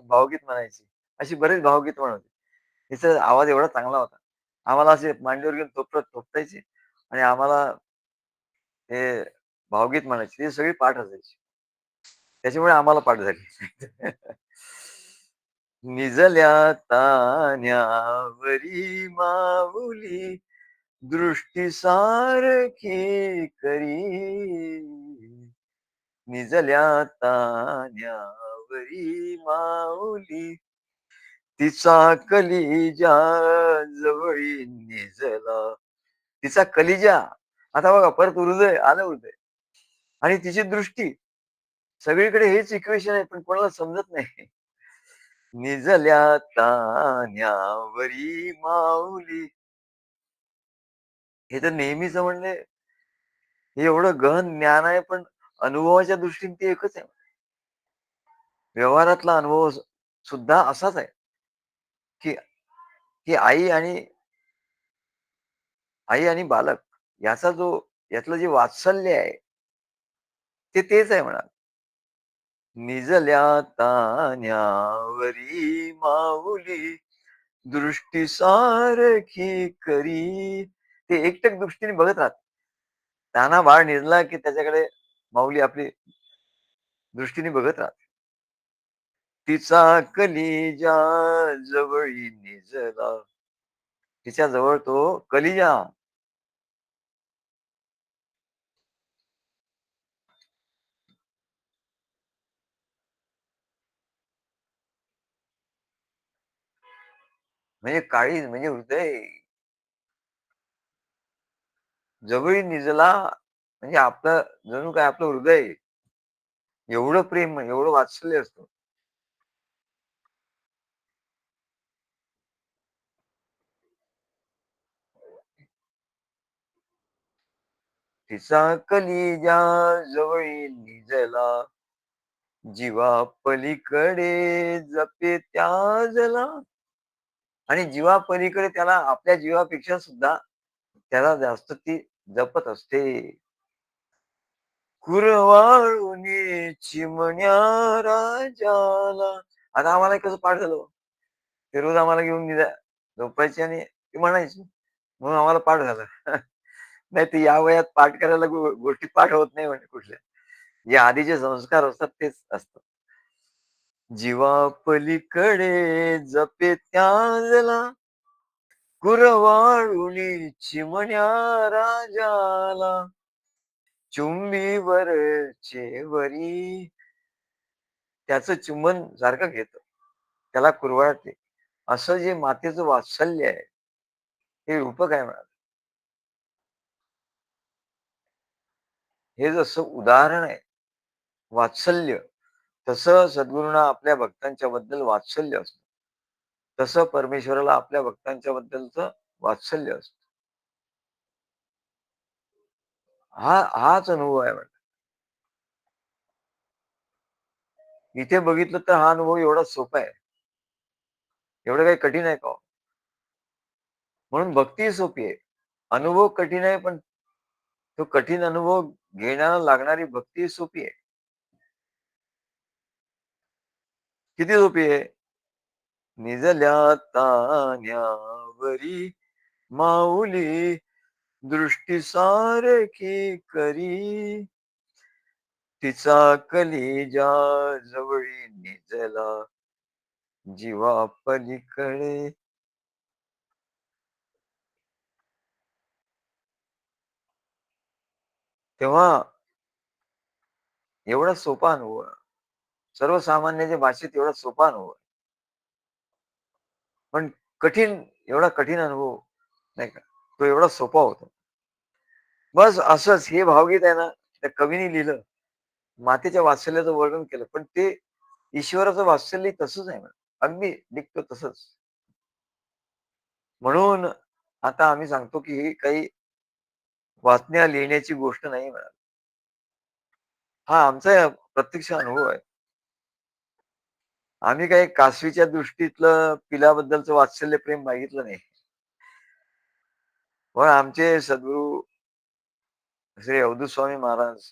भावगीत म्हणायची. अशी बरेच भावगीत म्हणत होती. तिचा आवाज एवढा चांगला होता. आम्हाला असे मांडीवर घेऊन थोपटायची आणि आम्हाला ते भावगीत म्हणायची. ती सगळी पाठ असायची. त्याच्यामुळे आम्हाला पाठ झाली. निजल्या तान्यावरी माऊली दृष्टी सारखी करी. निजल्या तान्यावरी माऊली तिचा कलिजा जवळी निजला. तिचा कलिजा. आता बघा परत हृदय आलं हृदय आणि तिची दृष्टी. सगळीकडे हेच इक्वेशन आहे, पण कोणाला समजत नाही. निजल्या तान्यावरी माऊली. हे तर नेहमीच म्हणले, हे एवढं गहन ज्ञान आहे, पण अनुभवाच्या दृष्टीने ते एकच आहे. व्यवहारातला अनुभव सुद्धा असाच आहे, की की आई आणि बालक याचा जो यातलं जे वात्सल्य आहे, ते तेच आहे म्हणा. निजल्या तान्यावरी माऊली दृष्टी सारखी करी. ते एकटक दृष्टीने बघत राहत. तान्हा बाळ निजला, की त्याच्याकडे माऊली आपली दृष्टीने बघत राहते. तिचा कलिजा जवळी निजला. तिच्या जवळ तो कलिजा म्हणजे काळीज म्हणजे हृदय. जवळी निजला म्हणजे आपलं जणू काय आपलं हृदय एवढं प्रेम, एवढं वात्सल्य असतं. तिचा कलिजा जवळी निजला, जीवा पलीकडे जपे त्याजला आणि जीवापलीकडे त्याला आपल्या जीवापेक्षा सुद्धा त्याला जास्त ती जपत असते. कुरवाळूनी चिमण्या राजाला. आता आम्हाला कसं पाठ झालं हो. ते रोज आम्हाला घेऊन झोपायचे आणि ते म्हणायचे. म्हणून आम्हाला पाठ झालं. नाही तर या वयात पाठ करायला गोष्टी पाठ होत नाही म्हणजे कुठल्या. जे आधीचे संस्कार असतात तेच असतात. जीवा पलीकडे जपे त्याजला, कुरवाळूनी चिमण्या राजाला, चुंबीवरचे वरी त्याचं चुंबन सारखं घेतं. त्याला कुरवाळते. असं जे मातेचं वात्सल्य आहे, हे रूपक आहे म्हणा. हे जसं उदाहरण आहे वात्सल्य, तसं सद्गुरूंना आपल्या भक्तांच्या बद्दल वात्सल्य असतं. तसं परमेश्वराला आपल्या भक्तांच्या बद्दलचं वात्सल्य असतं. हाच अनुभव आहे म्हणा. इथे बघितलं तर हा अनुभव एवढा सोपा आहे. एवढं काही कठीण आहे का हो? म्हणून भक्ती सोपी आहे. अनुभव कठीण आहे, पण तो कठीण अनुभव घेण्याला लागणारी भक्ती सोपी आहे. किती सोपी आहे? निजल्या तान्यावरी माऊली दृष्टी सारखी करी, तिचा कलिजा जवळी निजला, जीवा पलीकडे. तेव्हा एवढा सोपा अनुभव आहे. सर्वसामान्याच्या भाषेत एवढा सोपा अनुभव आहे. पण कठीण एवढा कठीण अनुभव नाही का, तो एवढा सोपा होतो. बस असंच हे भावगीत आहे ना, त्या कवीने लिहिलं. मातेच्या वात्सल्याचं वर्णन केलं. पण ते ईश्वराचं वात्सल्य तसंच आहे ना. अगदी डिक्टो तसंच. म्हणून आता आम्ही सांगतो, की ही काही वाचण्या लिहिण्याची गोष्ट नाही म्हणा. हा आमचा प्रत्यक्ष अनुभव आहे. आम्ही काही कासवीच्या दृष्टीतलं पिलाबद्दलचं वात्सल्य प्रेम मागितलं नाही. पण आमचे सद्गुरू श्री अवधूत स्वामी महाराज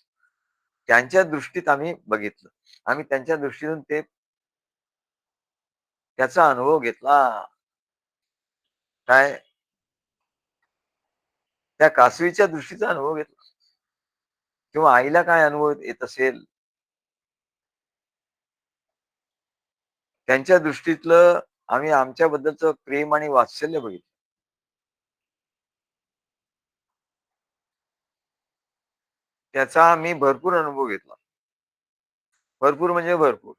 त्यांच्या दृष्टीत आम्ही बघितलं. आम्ही त्यांच्या दृष्टीतून त्याचा अनुभव घेतला. काय त्या कासवीच्या दृष्टीचा अनुभव घेतला किंवा आईला काय अनुभव येत असेल, त्यांच्या दृष्टीतलं आम्ही आमच्याबद्दलचं प्रेम आणि वात्सल्य बघितलं. त्याचा आम्ही भरपूर अनुभव घेतला. भरपूर म्हणजे भरपूर.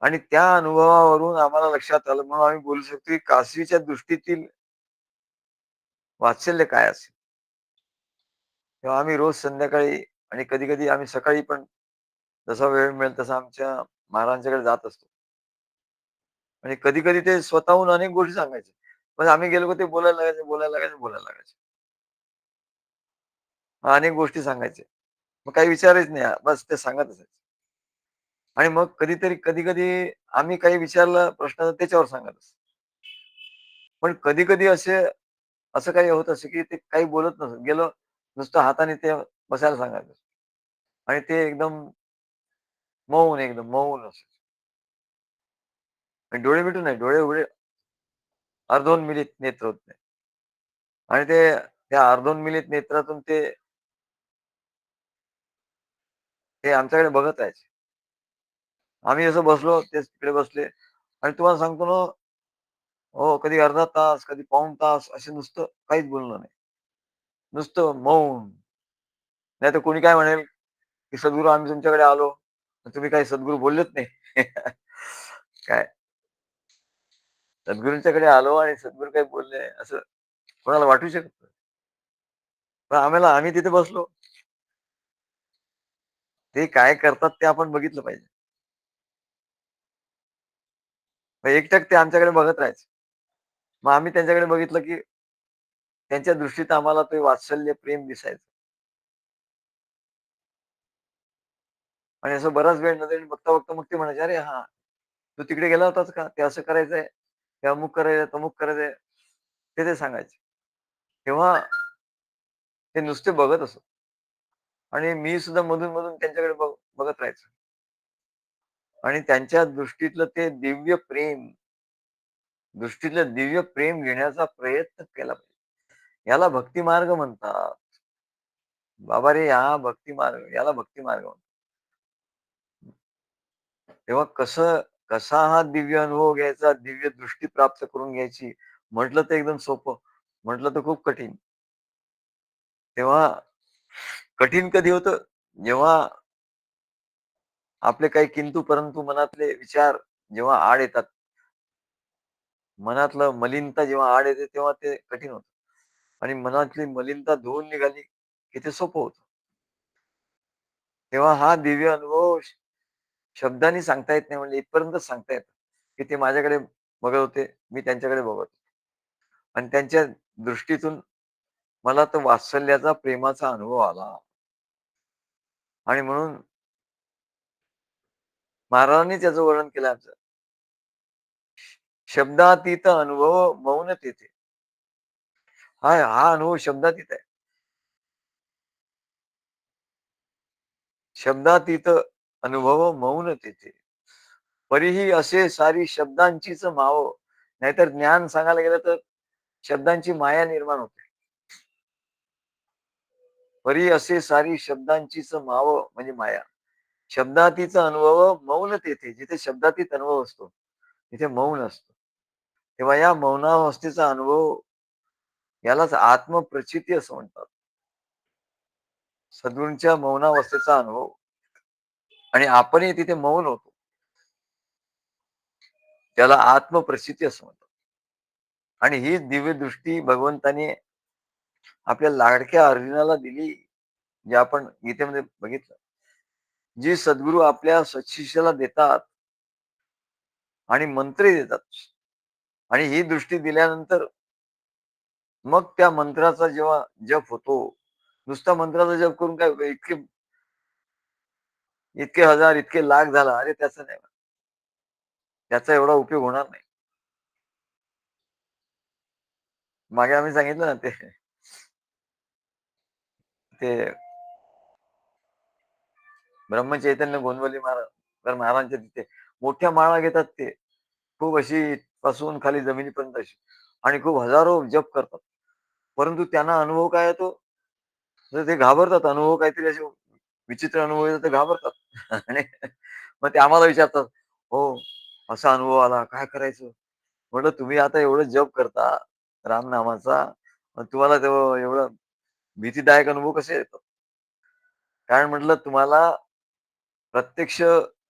आणि त्या अनुभवावरून आम्हाला लक्षात आलं म्हणून आम्ही बोलू शकतो, की कासवीच्या दृष्टीतील वात्सल्य काय असेल. तेव्हा आम्ही रोज संध्याकाळी आणि कधी-कधी आम्ही सकाळी पण जसा वेळ मिळेल तसा आमच्या महाराजांच्याकडे जात असतो. आणि कधी-कधी ते स्वतःहून अनेक गोष्टी सांगायचे. पण आम्ही गेलो की ते बोलायला लागायचे, बोलायला लागायचे, बोलायला लागायचे. अनेक गोष्टी सांगायचे. मग काही विचारायच नाही. बस ते सांगत असायचे. आणि मग कधीतरी कधी-कधी आम्ही काही विचारलं प्रश्न तर त्याच्यावर सांगत असे. पण कधी-कधी असं काही होत असे, की ते काही बोलत नसत. गेलो नुसतं हाताने ते बसायला सांगायचं. आणि ते एकदम मौन एकदम मौन असायचं. आणि डोळे मिटून नाही, डोळे उघडे अर्धोन्मिलित नेत्र होत नाही. आणि त्या अर्धोन्मिलित नेत्रातून ते आमच्याकडे बघत राहायचे. आम्ही असं बसलो, तेच तिकडे बसले आणि तुम्हाला सांगतो ना, हो, कधी अर्धा तास, कधी पाऊण तास असे नुसतं काहीच बोलणं नाही. नुसतं मौन. नाहीतर कोणी काय म्हणेल, की "सद्गुरू आम्ही तुमच्याकडे आलो, तर तुम्ही काही सद्गुरू बोललेच नाही." काय सद्गुरूंच्याकडे आलो आणि सद्गुरू काही बोलले नाही, असं कोणाला वाटू शकतं? पण आम्ही तिथे बसलो. ते काय करतात ते आपण बघितलं पाहिजे. मग एकटक ते आमच्याकडे बघत राहायचे. मग आम्ही त्यांच्याकडे बघितलं, की त्यांच्या दृष्टीत आम्हाला ते वात्सल्य, प्रेम दिसायचं. आणि असं बराच वेळ नंतर बघता-बघता मग ते म्हणायचे, "अरे हां, तू तिकडे गेला होतास का? ते असं करायचंय, ते अमुक करायचंय, तमुक करायचंय." ते सांगायचे. तेव्हा ते नुसते बघत असत आणि मी सुद्धा मधून-मधून त्यांच्याकडे बघत राहायचो आणि त्यांच्या दृष्टीतलं दिव्य प्रेम घेण्याचा प्रयत्न केला पाहिजे. याला भक्ती मार्ग म्हणतात. बाबा रे, हा भक्ती मार्ग, याला भक्ती मार्ग म्हणतात. तेव्हा कसा हा दिव्य अनुभव घ्यायचा, दिव्य दृष्टी प्राप्त करून घ्यायची, म्हटलं तर एकदम सोपं, म्हटलं तर खूप कठीण. तेव्हा कठीण कधी होतं? जेव्हा आपले काही किंतु परंतु मनातले विचार जेव्हा आड येतात, मनातलं मलिनता जेव्हा आड येते, तेव्हा ते कठीण होतं आणि मनातली मलिनता धुवून निघाली, की ते सोपं होतं. तेव्हा हा दिव्य अनुभव शब्दांनी सांगता येत नाही, म्हणजे इथपर्यंतच सांगता येतं, की ते माझ्याकडे बघत होते, मी त्यांच्याकडे बघत होतो आणि त्यांच्या दृष्टीतून मला तो वात्सल्याचा, प्रेमाचा अनुभव आला आणि म्हणून महाराजांनी त्याचं वर्णन केलं आमचं. शब्दातीत अनुभव मौन तेथे. हा अनुभव शब्दातीत आहे. शब्दातीत अनुभव मौन तेथे. परीही असे सारी शब्दांचीच माव. नाहीतर ज्ञान सांगायला गेलं तर शब्दांची माया निर्माण होते. परी असे सारी शब्दांचीच माव म्हणजे माया. शब्दातीचा अनुभव मौन तेथे. जिथे शब्दातीत अनुभव असतो, तिथे मौन असतो. तेव्हा या मौनावस्थेचा अनुभव यालाच आत्मप्रचिती असं म्हणतात. सद्गुरूंच्या मौनावस्थेचा अनुभव आणि आपणही तिथे मौन होतो. त्याला आत्मप्रचिती असं म्हणतात. आणि ही दिव्य दृष्टी भगवंताने आपल्या लाडक्या अर्जुनाला दिली, जे आपण गीतेमध्ये बघितलं. जी सद्गुरू आपल्या सत्शिष्याला देतात आणि मंत्रही देतात. आणि ही दृष्टी दिल्यानंतर मग त्या मंत्राचा जेव्हा जप होतो, नुसता मंत्राचा जप करून काय इतके इतके हजार, इतके लाख झाला. अरे त्याचा नाही. त्याचा एवढा उपयोग होणार नाही. मागे आम्ही सांगितलं ना ते ते ब्रह्मचैतन्य गोंदवले महाराज तर महाराजांच्या तिथे मोठ्या माळा घेतात ते. खूप अशी पासून खाली जमिनीपर्यंत अशी आणि खूप हजारो जप करतात. परंतु त्यांना अनुभव काय येतो? तर ते घाबरतात. अनुभव काहीतरी असे विचित्र अनुभव येतात ते घाबरतात. आणि मग ते आम्हाला विचारतात, "हो, असा अनुभव आला, काय करायचं?" म्हटलं, "तुम्ही आता एवढं जप करता रामनामाचा, मग तुम्हाला एवढं भीतीदायक अनुभव कसे येतात?" कारण म्हटलं, "तुम्हाला प्रत्यक्ष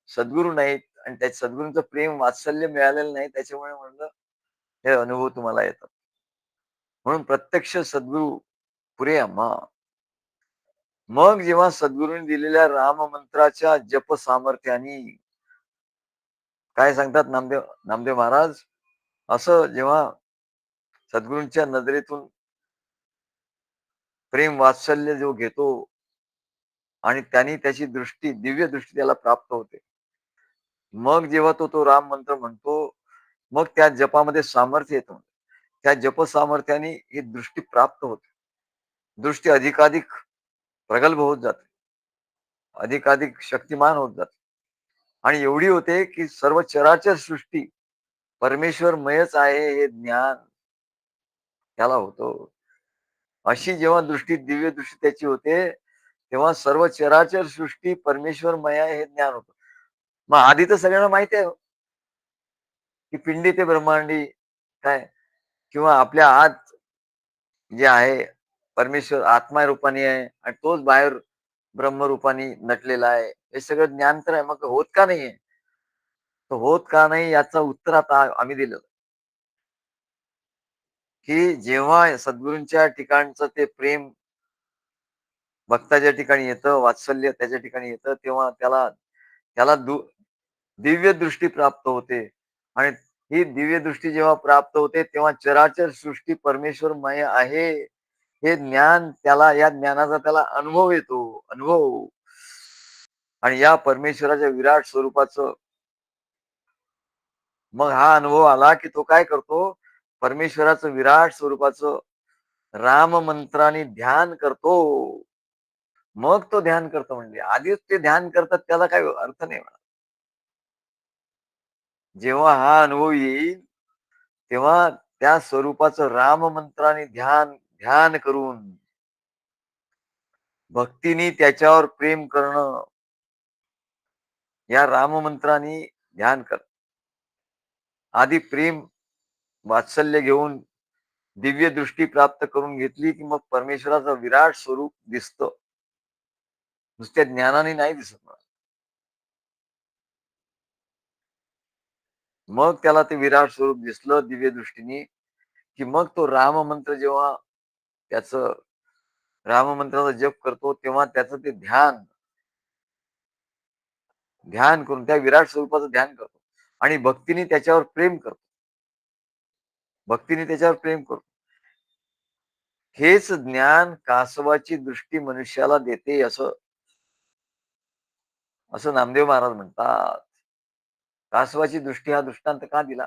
सद्गुरू नाहीत आणि त्या सद्गुरूंचं प्रेम, वात्सल्य मिळालेलं नाही. त्याच्यामुळे म्हटलं हे अनुभव तुम्हाला येतात. म्हणून प्रत्यक्ष सद्गुरू पुरे आम्हा. मग जेव्हा सद्गुरूंनी दिलेल्या राममंत्राच्या जप सामर्थ्याने काय सांगतात नामदेव महाराज, असं जेव्हा सद्गुरूंच्या नजरेतून प्रेम वात्सल्य जो घेतो आणि त्यांनी त्याची दृष्टी, दिव्य दृष्टी त्याला प्राप्त होते. मग जेव्हा तो राम मंत्र म्हणतो, मग त्या जपामध्ये सामर्थ्य येतं. त्या जप सामर्थ्याने ही दृष्टी प्राप्त होते. दृष्टी अधिकाधिक प्रगल्भ होत जाते. अधिकाधिक शक्तिमान होत जाते. आणि एवढी होते, की सर्व चराचर सृष्टी परमेश्वरमयच आहे हे ज्ञान त्याला होतं. अशी जेव्हा दृष्टी, दिव्य दृष्टी त्याची होते, तेव्हा सर्व चराचर सृष्टी परमेश्वरमय आहे हे ज्ञान होतं. मग आधी तर सगळ्यांना माहिती आहे, की पिंडी ते ब्रह्मांडी काय किंवा आपल्या आत जे आहे परमेश्वर आत्मा रूपाने आहे आणि तोच बाहेर ब्रह्मरूपाने नटलेला आहे. हे सगळं ज्ञान तर आहे. मग होत का नाहीये? तर होत का नाही याचं उत्तर आता आम्ही दिलं, की जेव्हा सद्गुरूंच्या ठिकाणचं ते प्रेम भक्ताच्या ठिकाणी येतं, वात्सल्य त्याच्या ठिकाणी येतं, तेव्हा त्याला त्याला दिव्य दृष्टी प्राप्त होते. आणि ही दिव्य दृष्टी जेव्हा प्राप्त होते, तेव्हा चराचर सृष्टी परमेश्वरमय आहे, हे ज्ञान त्याला, या ज्ञानाचा त्याला अनुभव येतो. अनुभव. आणि या परमेश्वराच्या विराट स्वरूपाचं मग हा अनुभव आला, की तो काय करतो, परमेश्वराचं विराट स्वरूपाचं राम मंत्राने ध्यान करतो. मग तो ध्यान करतो म्हणजे आधीच ते ध्यान करतात त्याला काही अर्थ नाही म्हणा. जेव्हा हा अनुभव येईल, तेव्हा त्या स्वरूपाचं राम मंत्राने ध्यान ध्यान करून भक्तीने त्याच्यावर प्रेम करणं, या राममंत्राने ध्यान कर. आधी प्रेम वात्सल्य घेऊन दिव्य दृष्टी प्राप्त करून घेतली, की मग परमेश्वराचं विराट स्वरूप दिसतं. नुसत्या ज्ञानाने नाही दिसत मला. मग त्याला ते विराट स्वरूप दिसलं दिव्य दृष्टीने, की मग तो राममंत्र जेव्हा त्याचं राममंत्राचा जप करतो, तेव्हा त्याचं ते ध्यान ध्यान करून त्या विराट स्वरूपाचं ध्यान करतो आणि भक्तीने त्याच्यावर प्रेम करतो. भक्तीने त्याच्यावर प्रेम करतो. हेच ज्ञान कासवाची दृष्टी मनुष्याला देते, असं असं नामदेव महाराज म्हणतात. कासवाची दृष्टी हा दृष्टांत का दिला?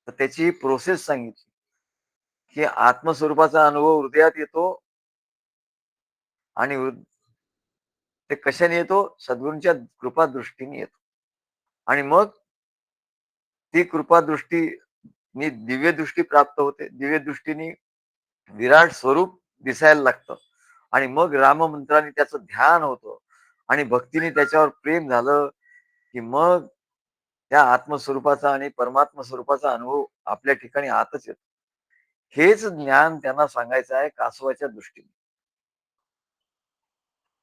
तर त्याची प्रोसेस सांगितली, की आत्मस्वरूपाचा अनुभव हृदयात येतो आणि ते कशाने येतो? सद्गुरूंच्या कृपा दृष्टीने येतो. आणि मग ती कृपा दृष्टीनी दिव्य दृष्टी प्राप्त होते. दिव्य दृष्टीने विराट स्वरूप दिसायला लागतं. आणि मग राममंत्राने त्याचं ध्यान होतं आणि भक्तीने त्याच्यावर प्रेम झालं, की मग त्या आत्मस्वरूपाचा आणि परमात्मा स्वरूपाचा अनुभव आपल्या ठिकाणी आतच येतो. हेच ज्ञान त्यांना सांगायचं आहे कासवाच्या दृष्टीने.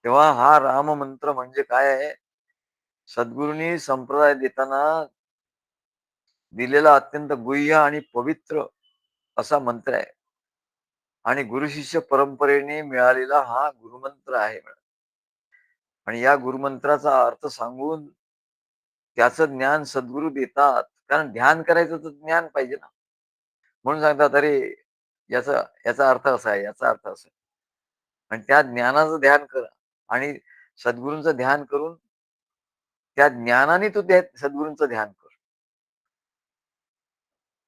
तेव्हा हा राममंत्र म्हणजे काय आहे? सद्गुरूंनी संप्रदाय देताना दिलेला अत्यंत गुह्य आणि पवित्र असा मंत्र आहे. आणि गुरुशिष्य परंपरेने मिळालेला हा गुरुमंत्र आहे. आणि या गुरुमंत्राचा अर्थ सांगून त्याचं ज्ञान सद्गुरू देतात. कारण ध्यान करायचं तर ज्ञान पाहिजे ना. म्हणून सांगतात, "अरे, याचा याचा अर्थ असा आहे, याचा अर्थ असा आहे." आणि त्या ज्ञानाचं ध्यान कर आणि सद्गुरूंचं ध्यान करून त्या ज्ञानाने तू त्या सद्गुरूंचं ध्यान कर.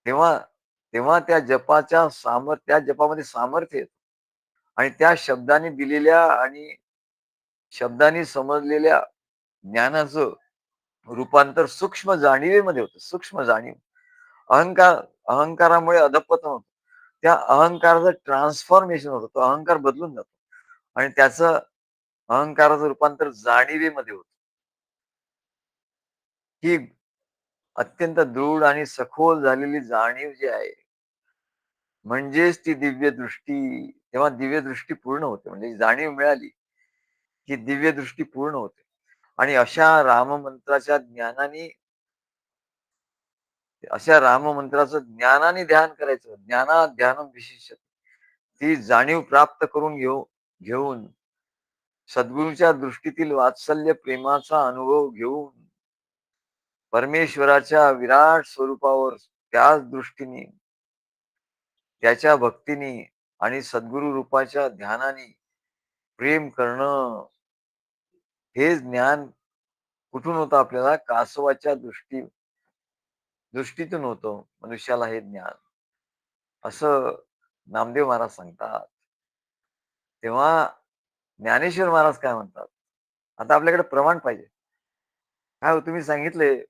तेव्हा तेव्हा त्या जपामध्ये सामर्थ्य येतं. आणि त्या शब्दाने दिलेल्या आणि शब्दांनी समजलेल्या ज्ञानाचं रूपांतर सूक्ष्म जाणीवेमध्ये होतं. सूक्ष्म जाणीव. अहंकार अहंकारामुळे अधःपतन होतं. त्या अहंकाराचं ट्रान्सफॉर्मेशन होतं. तो अहंकार बदलून जातो आणि त्याचं अहंकाराचं रूपांतर जाणीवेमध्ये होतं. ही अत्यंत दृढ आणि सखोल झालेली जाणीव जी आहे, म्हणजेच ती दिव्य दृष्टी. तेव्हा दिव्य दृष्टी पूर्ण होते. म्हणजे जाणीव मिळाली, की दिव्य दृष्टी पूर्ण होते. आणि अशा राममंत्राचं ज्ञानाने ध्यान करायचं. ज्ञानात ध्यानं विशिष्य. ती जाणीव प्राप्त करून घेऊन सद्गुरूच्या दृष्टीतील वात्सल्य प्रेमाचा अनुभव घेऊन परमेश्वराच्या विराट स्वरूपावर त्याच दृष्टीने, त्याच्या भक्तीने आणि सद्गुरु रूपाच्या ध्यानाने प्रेम करणं, हे ज्ञान कुठून होतं आपल्याला? कासवाच्या दृष्टीतून होतं मनुष्याला हे ज्ञान, असं नामदेव महाराज सांगतात. तेव्हा ज्ञानेश्वर महाराज काय म्हणतात? आता आपल्याकडे प्रमाण पाहिजे. काय हो, तुम्ही सांगितले,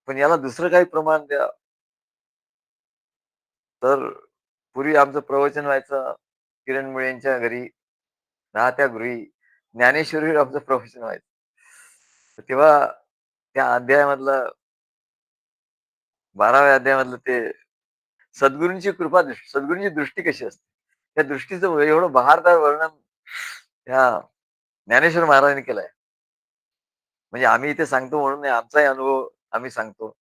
पण याला दुसरं काही प्रमाण द्या. तर पूर्वी आमचं प्रवचन व्हायचं किरण मुळेंच्या घरी, राहत्या गृही. ज्ञानेश्वरीवर आमचं प्रवचन व्हायचं. तर तेव्हा त्या अध्यायामधलं 12व्या अध्यायामधलं ते सद्गुरूंची दृष्टी कशी असते? त्या दृष्टीचं एवढं बहारदार वर्णन त्या ज्ञानेश्वर महाराजांनी केलंय. म्हणजे आम्ही इथे सांगतो म्हणून नाही, आमचाही अनुभव आम्ही सांगतो.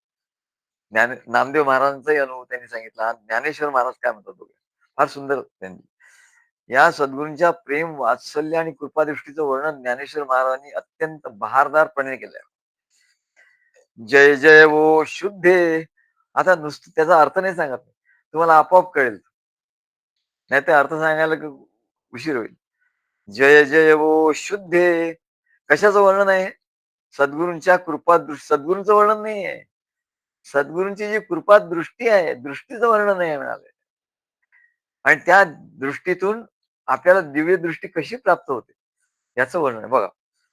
नामदेव महाराजांचाही अनुभव त्यांनी सांगितला. ज्ञानेश्वर महाराज काय म्हणतात बघूया. फार सुंदर त्यांनी. या सद्गुरूंच्या प्रेम, वात्सल्य आणि कृपादृष्टीचं वर्णन ज्ञानेश्वर महाराजांनी अत्यंत बहारदारपणे केलंय. जय जय वो शुद्धे. आता नुसतं त्याचा अर्थ नाही सांगत मी. तुम्हाला आपोआप कळेल. नाहीतर अर्थ सांगायला उशीर होईल. जय जय वो शुद्धे. कशाचं वर्णन आहे? सद्गुरूंच्या सद्गुरूंचं वर्णन नाहीये. सद्गुरूंची जी कृपा दृष्टी आहे, दृष्टीचं वर्णन आहे म्हणाले. आणि त्या दृष्टीतून आपल्याला दिव्य दृष्टी कशी प्राप्त होते, याचं वर्णन आहे. बघा,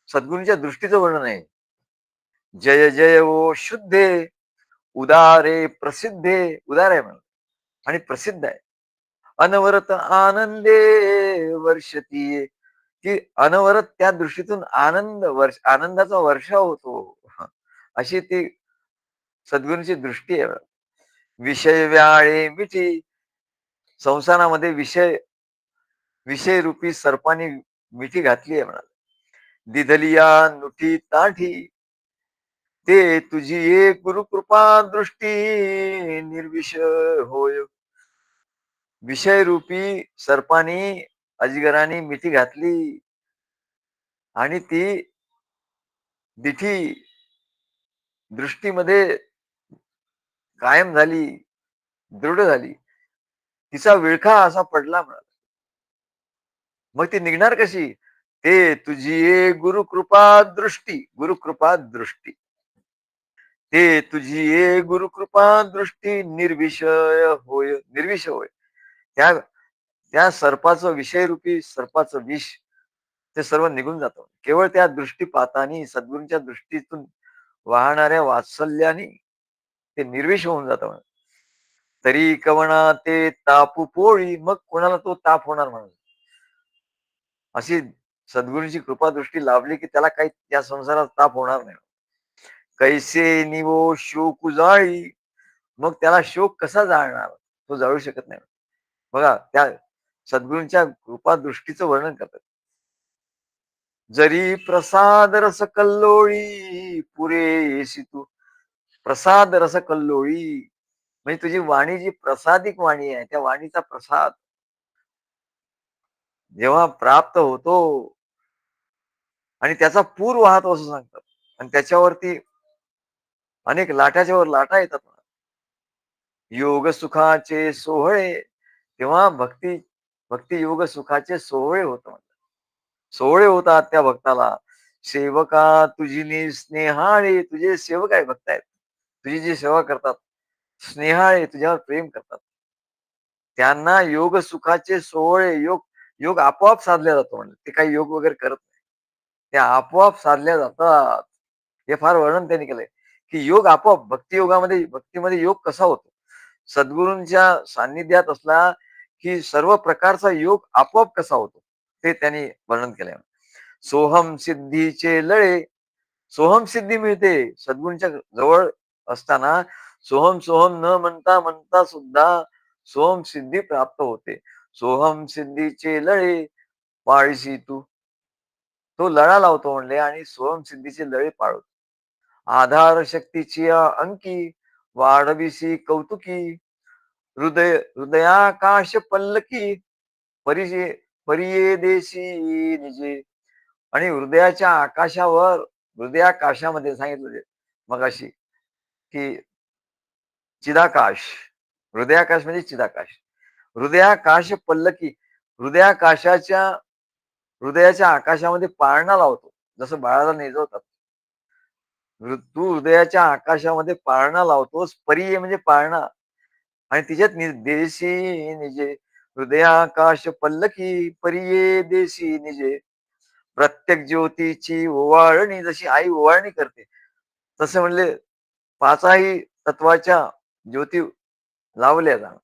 सद्गुरूंच्या दृष्टीचं वर्णन आहे. जय जय ओ शुद्धे, उदारे प्रसिद्धे. उदार आहे म्हणा आणि प्रसिद्ध आहे. अनवरत आनंदे वर्षती. की अनवरत त्या दृष्टीतून आनंदाचा वर्षाव होतो. अशी ती सद्गुरूंची दृष्टी आहे. विषय व्याळे मिठी. संसारामध्ये विषय रूपी सर्पाने मिठी घातली आहे म्हणाले. दिधलिया नुठी ताठी, ते तुझी एक गुरुकृपा दृष्टी निर्विषय होय. विषय रूपी सर्पानी अजगराने मिठी घातली आणि ती दिठी दृष्टीमध्ये कायम झाली, दृढ झाली. तिचा विळखा असा पडला म्हणाला. मग ती निघणार कशी? ते तुझी एक गुरुकृपा दृष्टी. गुरुकृपा दृष्टी. ते तुझी ये गुरुकृपा दृष्टी निर्विषय होय. निर्विषय होय. त्या त्या सर्पाचं विषयरूपी सर्पाचं विष ते सर्व निघून जातं. केवळ त्या दृष्टीपातानी सद्गुरूंच्या दृष्टीतून वाहणाऱ्या वात्सल्याने ते निर्विष होऊन जातं म्हणे. तरी कवणा ते तापू पोळी. मग कोणाला तो ताप होणार म्हणून. अशी सद्गुरूंची कृपा दृष्टी लाभली की त्याला काही या संसारात ताप होणार नाही. कैसे निवो शोक उजाळी. मग त्याला शोक कसा जाळणार? तो जाळू शकत नाही. बघा, त्या सद्गुरूंच्या कृपा दृष्टीचं वर्णन करतात. जरी प्रसाद रस कल्लोळी पुरेशी तू. प्रसाद रस कल्लोळी म्हणजे तुझी वाणी जी प्रसादिक वाणी आहे, त्या वाणीचा प्रसाद जेव्हा प्राप्त होतो आणि त्याचा पूर वाहतो असं सांगतात. आणि त्याच्यावरती अनेक लाटाच्या वर लाटा येतात. योग सुखाचे सोहळे. तेव्हा भक्ती योग सुखाचे सोहळे होतात. सोहळे होतात त्या भक्ताला. सेवका तुझी स्नेहाळे. तुझे सेवक आहे, भक्त आहेत. तुझी जी सेवा करतात, स्नेहाळे तुझ्यावर प्रेम करतात. त्यांना योग सुखाचे सोहळे. योग योग आपोआप साधल्या जातो म्हणजे. ते काही योग वगैरे करत नाही. ते आपोआप साधल्या जातात. हे फार वर्णन त्यांनी केलंय, की योग आपोआप भक्तीमध्ये योग कसा होतो? सद्गुरूंच्या सान्निध्यात असला, की सर्व प्रकारचा योग आपोआप कसा होतो? ते त्यांनी वर्णन केलंय. सोहम सिद्धीचे लळे. सोहम सिद्धी मिळते सद्गुरूंच्या जवळ असताना. सोहम सोहम न म्हणता म्हणता सुद्धा सोहम सिद्धी प्राप्त होते. सोहम सिद्धीचे लळे पाळीसी तू. तो लळा लावतो म्हणले आणि सोहम सिद्धीचे लळे पाळतो. आधार शक्तीची अंकी वाढविसी कौतुकी. हृदयाकाश पल्लकी परिये परिये देशी निजे. आणि हृदयाकाशामध्ये सांगितलं मगाशी, की चिदाकाश. हृदयाकाश म्हणजे चिदाकाश. हृदयाकाश पल्लकी. हृदयाकाशाच्या हृदयाच्या आकाशामध्ये पाळणा लावतो. जसं बाळाला निजवतात. तू हृदयाच्या आकाशामध्ये पाळणा लावतोस. परिये म्हणजे पाळणा. आणि तिच्यात देशी निजे. हृदयाकाश पल्लकी परिये देशी निजे. प्रत्येक ज्योतीची ओवाळणी जशी आई ओवाळणी करते, तसे म्हणले पाचही तत्वाच्या ज्योती लावल्या जाणार.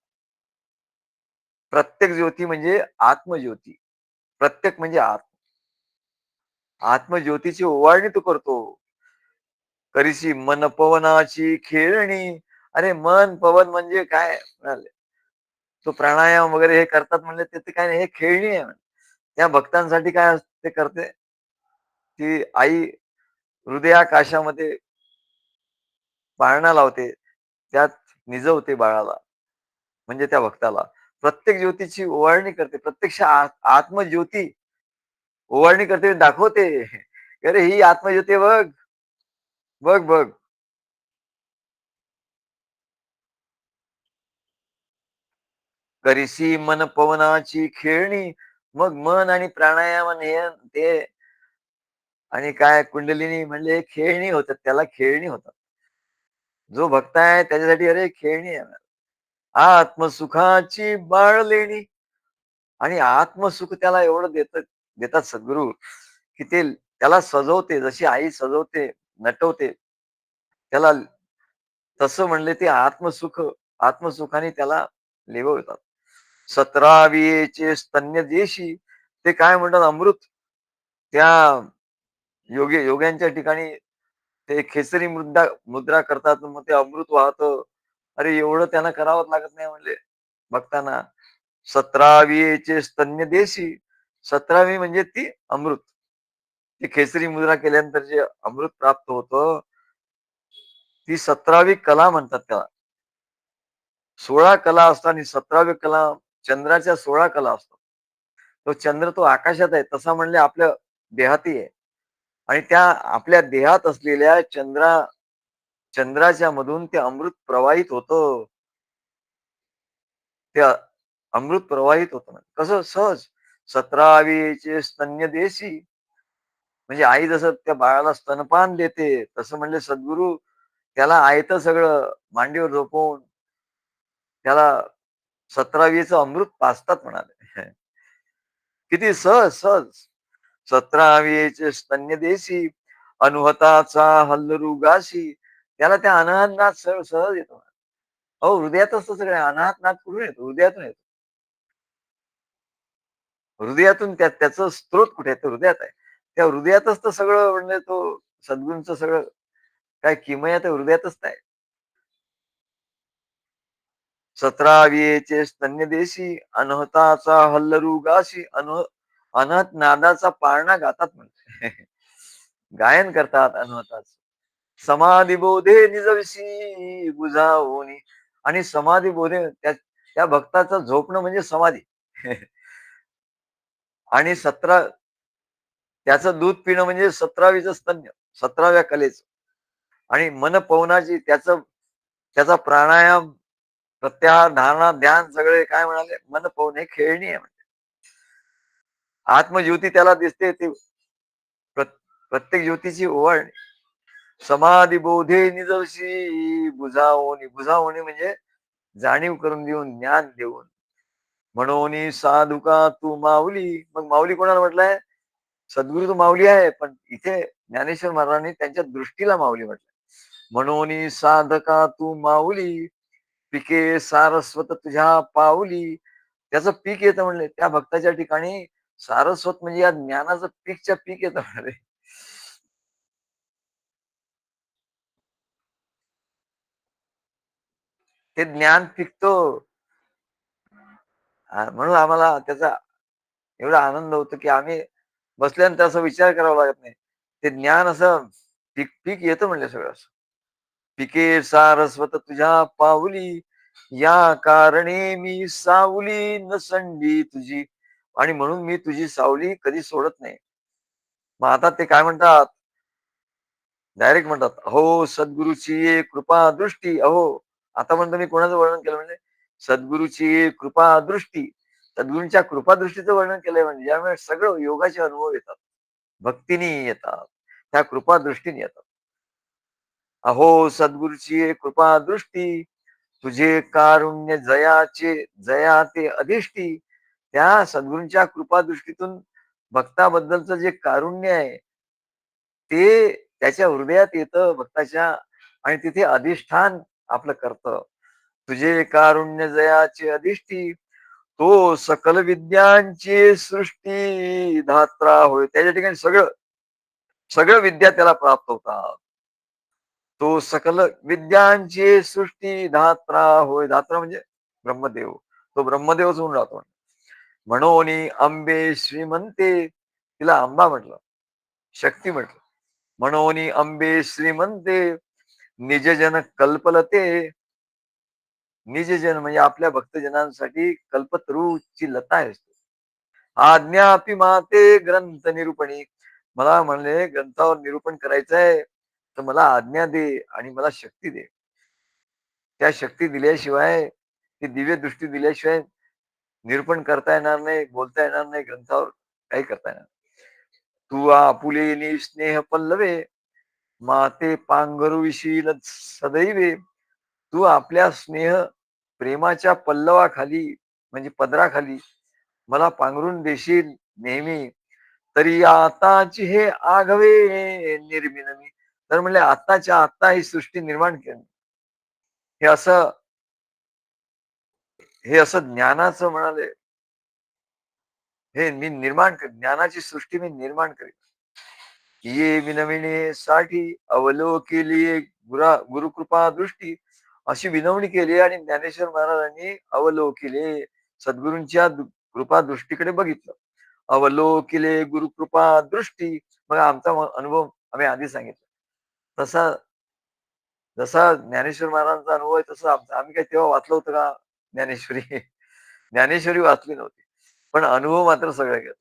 प्रत्येक ज्योती म्हणजे आत्मज्योती. प्रत्येक म्हणजे आत्मज्योतीची ओवाळणी तू करतो. करीशी मन पवनाची खेळणी. अरे मन पवन म्हणजे काय म्हणाले? तो प्राणायाम वगैरे हे करतात म्हणले, ते काय नाही, हे खेळणी आहे म्हणे. त्या भक्तांसाठी काय ते करते, ती आई हृदयाकाशामध्ये पाळणा लावते. त्यात निजवते बाळाला, म्हणजे त्या भक्ताला. प्रत्येक ज्योतीची ओवाळणी करते. प्रत्यक्ष आत्मज्योती ओवाळणी करते, दाखवते. अरे ही आत्मज्योती आहे बघ, बघ, बघ. करीसी मन पवनाची खेळणी. मग मन आणि प्राणायाम आणि हे ते आणि काय कुंडलिनी म्हणजे खेळणी होतात. त्याला खेळणी होतात. जो भक्त आहे त्याच्यासाठी अरे खेळणी आहे. आत्मसुखाची बाळलेणी आणि आत्मसुख त्याला एवढं देतात सद्गुरू, की ते त्याला सजवते. जशी आई सजवते, नटवते. त्याला तसं म्हणले ते आत्मसुखाने त्याला लेववतात. 17 स्तन्य देशी ते काय म्हणतात अमृत. त्या योग्यांच्या ठिकाणी ते खेचरी मुद्रा करतात. मग ते अमृत वाहतं. अरे एवढं त्यांना करावंच लागत नाही म्हणले भक्तांना. 17चे स्तन्य देशी. 17वी म्हणजे ती अमृत. ती खेचरी मुद्रा केल्यानंतर जे अमृत प्राप्त होतं, ती 17वी कला म्हणतात त्याला. 16 कला असतात आणि 17वी कला चंद्राच्या 16 कला असतात. तो चंद्र तो आकाशात आहे तसा म्हणले आपल्या देहातही आहे. आणि त्या आपल्या देहात असलेल्या चंद्राच्या मधून ते अमृत प्रवाहित होतं. ते अमृत प्रवाहित होतं. कसं सहज. 17चे स्तन्य देशी म्हणजे आई जसं त्या बाळाला स्तनपान देते, तसं म्हणले सद्गुरू त्याला आयतं सगळं मांडीवर झोपवून त्याला 17वीचं अमृत पाजतात म्हणाले. किती सहज, सहज. 17चे स्तन्यदेशी अनुहताचा हल्लरुगाशी. त्याला त्या अनाहत सहज येतो. अहो हृदयातच तर सगळे अनाहत नाद कुठून येतो? हृदयातून येतो. हृदयातून त्याचं स्त्रोत कुठे आहे? तर हृदयात आहे. त्या हृदयातच तर सगळं म्हणजे तो सद्गुरूंचं सगळं काय किमया तर हृदयातच आहे. 17चे स्तन्यदेशी अनहताचा हल्लरुगाशी अनहत नादाचा पाळणा गातात म्हणजे. गायन करतात अनहताच. समाधी बोधे निजविशी बुजावूनी आणि समाधी बोधे त्या भक्ताचं झोपणं म्हणजे समाधी. आणि त्याचं दूध पिणं म्हणजे 17वीचं स्तन्य, 17व्या कलेचं. आणि मनपवनाची त्याचा प्राणायाम, प्रत्याहार, धारणा, ध्यान सगळे काय म्हणाले? मनपवन हे खेळणी आहे म्हणजे. आत्मज्योती त्याला दिसते ती प्रत्येक ज्योतीची ओवाळणी. समाधी बोधे निजवशी बुजावणी. बुजावणी म्हणजे जाणीव करून देऊन, ज्ञान देऊन. म्हणून साधुका तू माऊली. मग माऊली कोणाला म्हटलंय? सद्गुरू तो माऊली आहे, पण इथे ज्ञानेश्वर महाराजांनी त्यांच्या दृष्टीला माऊली म्हटलं. म्हणून साधका तू माऊली, पिके सारस्वत तुझ्या पाऊली. त्याचं पीक येतं म्हणले त्या भक्ताच्या ठिकाणी. सारस्वत म्हणजे या ज्ञानाचं पीकच्या पीक येतं म्हणाले. ते ज्ञान पिकतं. म्हणून आम्हाला त्याचा एवढा आनंद होतो, की आम्ही बसल्यानंतर असा विचार करावा लागत नाही. ते ज्ञान असं पीक पीक येतं म्हणले सगळं असं. पिके सारस्वत तुझ्या पाऊली, या कारणे मी सावली नसंडी तुझी. आणि म्हणून मी तुझी सावली कधी सोडत नाही. मग आता ते काय म्हणतात? डायरेक्ट म्हणतात, "अहो सद्गुरूची कृपा दृष्टी." अहो, आता म्हणतो मी कोणाचं वर्णन केलं म्हणजे सद्गुरूची कृपा दृष्टी. सद्गुरूंच्या कृपा दृष्टीचं वर्णन केलंय म्हणजे ज्यामुळे सगळं योगाचे अनुभव येतात. भक्तीने येतात. त्या कृपा दृष्टीने येतात. अहो सद्गुरूची कृपा दृष्टी, तुझे कारुण्य जया ते अधिष्ठी. त्या सद्गुरूंच्या कृपा दृष्टीतून भक्ताबद्दलचं जे कारुण्य आहे, ते त्याच्या हृदयात येतं भक्ताच्या आणि तिथे अधिष्ठान आपलं करतं. तुझे कारुण्य जयाचे अधिष्ठी, तो सकल विद्यांची सृष्टी धात्रा होय. त्याच्या ठिकाणी सगळं, सगळं विद्या त्याला प्राप्त होतात. तो सकल विद्यांची सृष्टी धात्रा होय. धात्रा म्हणजे ब्रह्मदेव. तो ब्रह्मदेवच होऊन राहतो. म्हणून अंबे श्रीमंते, तिला अंबा म्हटलं, शक्ती म्हटलं. म्हणून अंबे श्रीमंते, निजजन कल्पलते. निजजन म्हणजे आपल्या भक्तजनांसाठी कल्पतरूची लता आहे. आज्ञापि माते ग्रंथ निरूपणी. मला म्हणले ग्रंथावर निरूपण करायचंय, तर मला आज्ञा दे आणि मला शक्ती दे. त्या शक्ती दिल्याशिवाय, ती दिव्य दृष्टी दिल्याशिवाय निरूपण करता येणार नाही, बोलता येणार नाही, ग्रंथावर काही करता येणार नाही. तू आपुलेनी स्नेह पल्लवे, माते पांघरुविशील सदैवे. तू आपल्या स्नेह प्रेमाच्या पल्लवाखाली म्हणजे पदराखाली मला पांघरून देशील नेहमी. तरी आताची हे आघवे निर्मिनमी. तर म्हणले आत्ताच्या आत्ता ही सृष्टी निर्माण केली. हे असं हे असं ज्ञानाचं म्हणाले, हे मी निर्माण करेन, ज्ञानाची सृष्टी मी निर्माण करेन. ये विनविण्यासाठी अवलोकिली गुरुकृपा दृष्टी. अशी विनवणी केली आणि ज्ञानेश्वर महाराजांनी अवलोकिले, सद्गुरूंच्या कृपा दृष्टीकडे बघितलं. अवलोकिले गुरुकृपा दृष्टी. मग आमचा अनुभव आम्ही आधी सांगितलं तसा, जसा ज्ञानेश्वर महाराजांचा अनुभव आहे तसं आमचा. आम्ही काय तेव्हा वाचलं होतं का ज्ञानेश्वरी? ज्ञानेश्वरी वाचली नव्हती, पण अनुभव मात्र सगळं घेतला.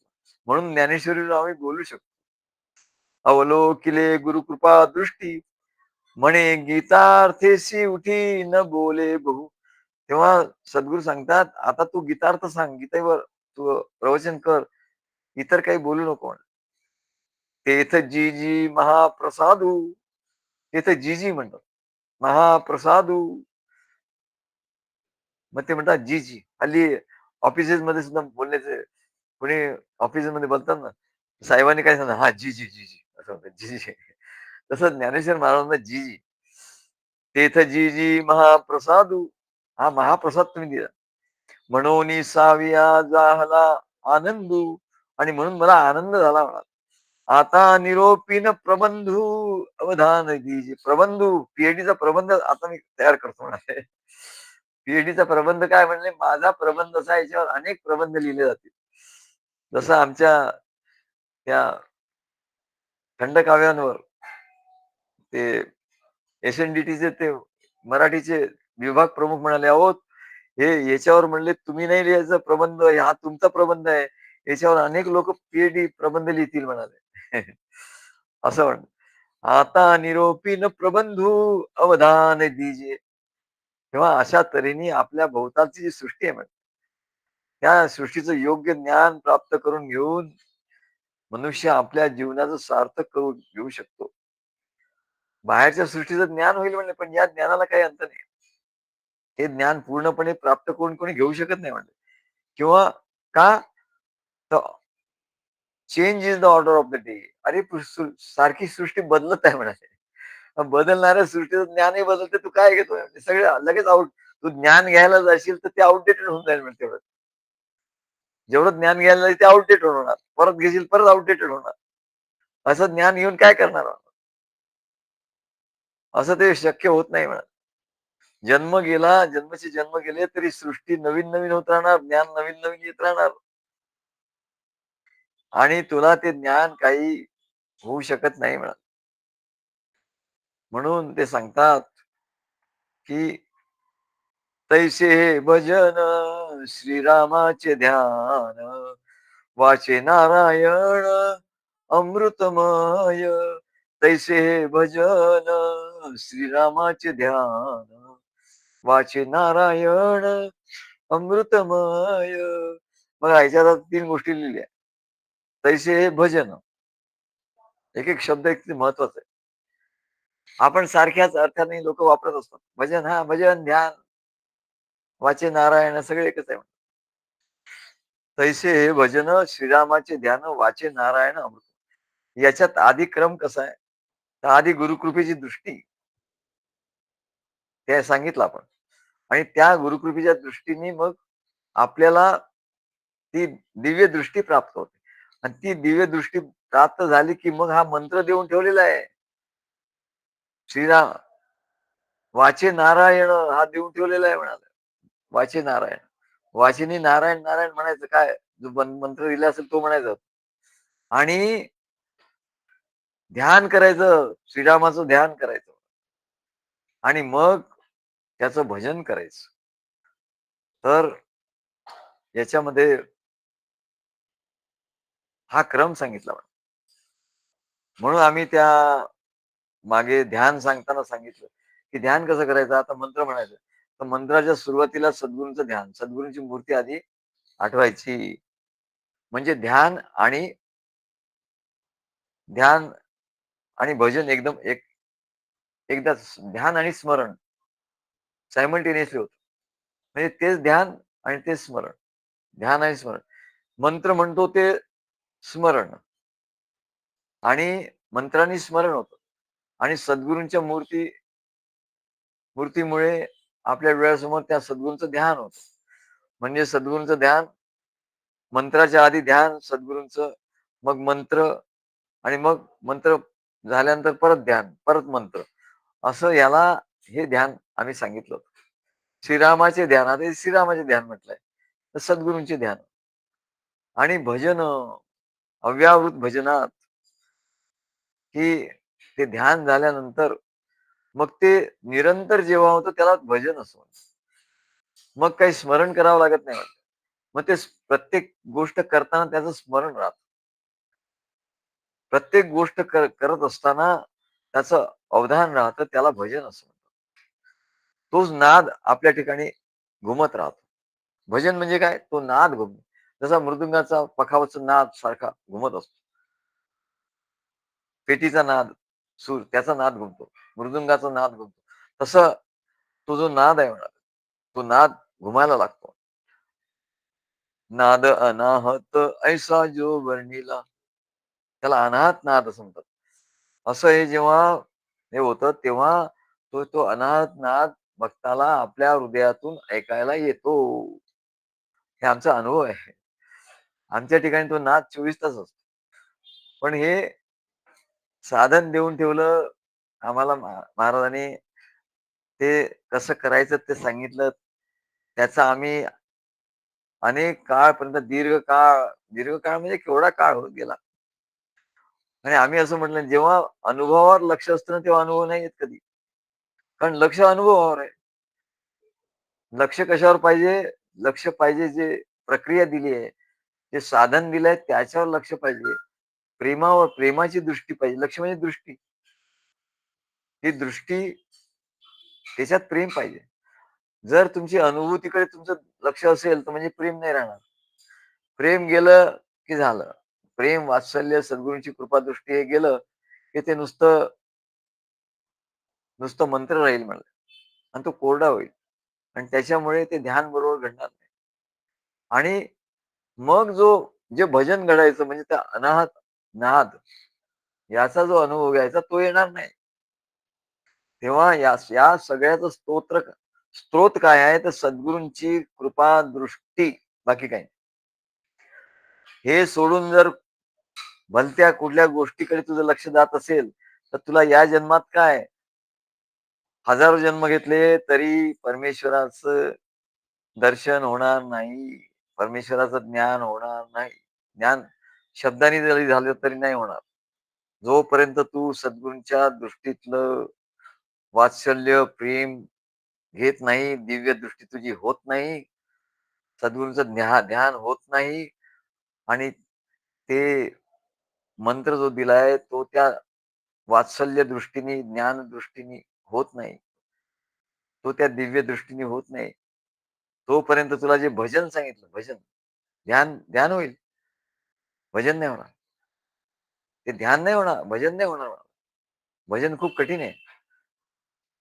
म्हणून ज्ञानेश्वरीवर आम्ही बोलू शकतो. अवलोकिले गुरुकृपा दृष्टी, म्हणे गीतार्थेसी उठी न बोले बहु. तेव्हा सद्गुरू सांगतात, आता तू गीतार्थ सांग, गीतेवर तू प्रवचन कर, इतर काही बोलू नको म्हणे. तेथ जी जी महाप्रसादू. तेथ जी जी म्हणतात महाप्रसादू. मग ते म्हणतात जी जी. हल्ली ऑफिसेस मध्ये सुद्धा बोलण्याचे, कोणी ऑफिसमध्ये बोलतात ना, साहेबांनी काय सांगणार, हा जी जी जी जी असं म्हणतात, जी जी. तसं ज्ञानेश्वर महाराजांना जी जी. तेथ जी जी महाप्रसादू. हा महाप्रसाद तुम्ही दिला. म्हणून साविया जाहला आनंदू. आणि म्हणून मला आनंद झाला म्हणा. आता निरोपीन प्रबंधू अवधान दीजे. प्रबंधू पीएचडीचा प्रबंध आता मी तयार करतो म्हणाले. पीएचडीचा प्रबंध काय म्हणले, माझा प्रबंध असा, याच्यावर अनेक प्रबंध लिहिले जातील. जसं आमच्या त्या खंडकाव्यांवर ते एसएनडीटीचे ते मराठीचे विभाग प्रमुख म्हणाले, अहो हे याच्यावर म्हणले तुम्ही नाही लिहायचा प्रबंध, हा तुमचा प्रबंध आहे, याच्यावर अनेक लोक पीएचडी प्रबंध लिहितील म्हणाले. असं म्हण. आता निरोपीन प्रबंधू अवधान दीजे. तेव्हा अशा तऱ्हेने आपल्या भोवतालची जी सृष्टी आहे, त्या सृष्टीचं योग्य ज्ञान प्राप्त करून घेऊन मनुष्य आपल्या जीवनाचं सार्थक करून घेऊ शकतो. बाहेरच्या सृष्टीचं ज्ञान होईल म्हणले, पण या ज्ञानाला काही अंत नाही. हे ज्ञान पूर्णपणे प्राप्त करून कोणी घेऊ शकत नाही म्हणले. किंवा का? तर change is the order of the day. अरे सारखी सृष्टी बदलत आहे म्हणाले. बदलणाऱ्या सृष्टीचं ज्ञानही बदलते, तू काय घेतोय? सगळे लगेच तू ज्ञान घ्यायला जाशील तर ते आउटडेटेड होऊन जाईल म्हणजे तेवढं. जेवढं ज्ञान घ्यायला जाईल ते आउटडेटेड होणार. परत घेशील परत आउटडेटेड होणार. असं ज्ञान घेऊन काय करणार? असं ते शक्य होत नाही म्हणा. जन्म गेला, जन्मचे जन्म गेले तरी सृष्टी नवीन नवीन होत राहणार, ज्ञान नवीन नवीन येत राहणार. आणि तुला ते ज्ञान काही होऊ शकत नाही म्हणा. म्हणून ते सांगतात की तैसे भजन श्रीरामाचे ध्यान, वाचे नारायण अमृतमय. तैसे भजन श्रीरामाचे ध्यान, वाचे नारायण अमृतमय. मग ह्याच्यात 3 गोष्टी लिहिल्या. तैसे हे भजन. एक एक शब्द एक महत्वाचा आहे. आपण सारख्याच अर्थाने लोक वापरत असतात. भजन, हा भजन, ध्यान, वाचे नारायण सगळे एकच आहे. तैसे हे भजन श्रीरामाचे ध्यान, वाचे नारायण अमृत. याच्यात आधी क्रम कसा आहे? तर आधी गुरुकृपेची दृष्टी, ते सांगितलं आपण. आणि त्या गुरुकृपेच्या दृष्टीने मग आपल्याला ती दिव्य दृष्टी प्राप्त होते. आणि ती दिव्य दृष्टी प्राप्त झाली की मग हा मंत्र देऊन ठेवलेला आहे. श्रीराम वाचे नारायण हा देऊन ठेवलेला आहे म्हणाले. वाचे नारायण. वाचिनी नारायण नारायण म्हणायचं काय? जो मंत्र दिला असेल तो म्हणायचा. आणि ध्यान करायचं, श्रीरामाचं ध्यान करायचं. आणि मग त्याचं भजन करायचं. तर याच्यामध्ये हा क्रम सांगितला. म्हणून आम्ही त्या मागे ध्यान सांगताना सांगितलं, की ध्यान कसं करायचं? आता मंत्र म्हणायचं. तर मंत्राच्या सुरुवातीला सद्गुरूंचं ध्यान, सद्गुरूंची मूर्ती आधी आठवायची. म्हणजे ध्यान आणि भजन एकदम एकदाच ध्यान आणि स्मरण सायमल्टेनियसली होतं. म्हणजे तेच ध्यान आणि तेच स्मरण. ध्यान आणि स्मरण. मंत्र म्हणतो ते स्मरण आणि मंत्रांनी स्मरण होतं आणि सद्गुरूंच्या मूर्तीमुळे आपल्या डोळ्यासमोर त्या सद्गुरूंचं ध्यान होतं. म्हणजे सद्गुरूंचं ध्यान, मंत्राच्या आधी ध्यान सद्गुरूंचं, मग मंत्र आणि मग मंत्र झाल्यानंतर परत ध्यान, परत मंत्र. असं याला हे ध्यान आम्ही सांगितलं होतं. श्रीरामाचे ध्यान, आता हे श्रीरामाचे ध्यान म्हटलंय. तर सद्गुरूंचे ध्यान आणि भजन अव्यावृत भजनात, की ते ध्यान झाल्यानंतर मग ते निरंतर जेव्हा होतं त्याला भजन असं म्हणतात. मग काही स्मरण करावं लागत नाही वाटतं. मग ते प्रत्येक गोष्ट करताना त्याचं स्मरण राहतं. प्रत्येक गोष्ट करत असताना त्याचं अवधान राहतं, त्याला भजन असं म्हणतात. तोच नाद आपल्या ठिकाणी घुमत राहतो. भजन म्हणजे काय? तो नाद घुमणे. जसा मृदुंगाचा पखावाचा नाद सारखा घुमत असतो. पेटीचा नाद, सूर त्याचा नाद घुमतो. मृदुंगाचा नाद घुमतो. तसं तो जो नाद आहे म्हणा, तो नाद घुमायला लागतो. नाद अनाहत ऐसा जो वर्णिला, त्याला अनाहत नाद असं म्हणतात. असं हे जेव्हा हे होतं, तेव्हा तो अनाहत नाद भक्ताला आपल्या हृदयातून ऐकायला येतो. हे आमचा अनुभव आहे. आमच्या ठिकाणी तो नाद 24 तास असतो. पण हे साधन देऊन ठेवलं आम्हाला महाराजांनी. ते कसं करायचं ते सांगितलं. त्याचा आम्ही अनेक काळपर्यंत दीर्घकाळ म्हणजे केवढा काळ होत गेला. आणि आम्ही असं म्हटलं, जेव्हा अनुभवावर लक्ष असतं ना, तेव्हा अनुभव नाही येत कधी. कारण लक्ष अनुभवावर आहे. लक्ष कशावर पाहिजे? लक्ष पाहिजे जे प्रक्रिया दिली आहे, जे साधन दिलंय त्याच्यावर लक्ष पाहिजे. प्रेमाची दृष्टी पाहिजे. लक्ष म्हणजे दृष्टी. ही दृष्टी, त्याच्यात प्रेम पाहिजे. जर तुमची अनुभूतीकडे तुमचं लक्ष असेल, तर म्हणजे प्रेम नाही राहणार. प्रेम गेलं की झालं. प्रेम, वात्सल्य, सद्गुरूंची कृपादृष्टी हे गेलं, की ते नुसतं नुसतं मंत्र राहील म्हणलं आणि तो कोरडा होईल आणि त्याच्यामुळे ते ध्यान बरोबर घडणार नाही. आणि मग जे भजन घडायचं म्हणजे त्या अनाहत नाद याचा जो अनुभव घ्यायचा तो येणार नाही. तेव्हा या सगळ्याचं स्त्रोत काय आहे? तर सद्गुरूंची कृपा दृष्टी, बाकी काही नाही. हे सोडून जर भलत्या कुठल्या गोष्टीकडे तुझं लक्ष जात असेल, तर तुला या जन्मात काय हजारो जन्म घेतले तरी परमेश्वराचं दर्शन होणार नाही. परमेश्वराचं ज्ञान होणार नाही. ज्ञान शब्दांनी जरी झालं तरी नाही होणार. जोपर्यंत तू सद्गुरूंच्या दृष्टीतलं वात्सल्य, प्रेम घेत नाही, दिव्य दृष्टी तुझी होत नाही, सद्गुरूंचं ध्यान होत नाही आणि ते मंत्र जो दिलाय तो त्या वात्सल्य दृष्टीने, ज्ञान दृष्टीने होत नाही. तो त्या दिव्य दृष्टीने होत नाही. तोपर्यंत तुला जे भजन सांगितलं, भजन, ध्यान ध्यान होईल, भजन नाही होणार. ते ध्यान नाही होणार, भजन नाही होणार. भजन खूप कठीण आहे.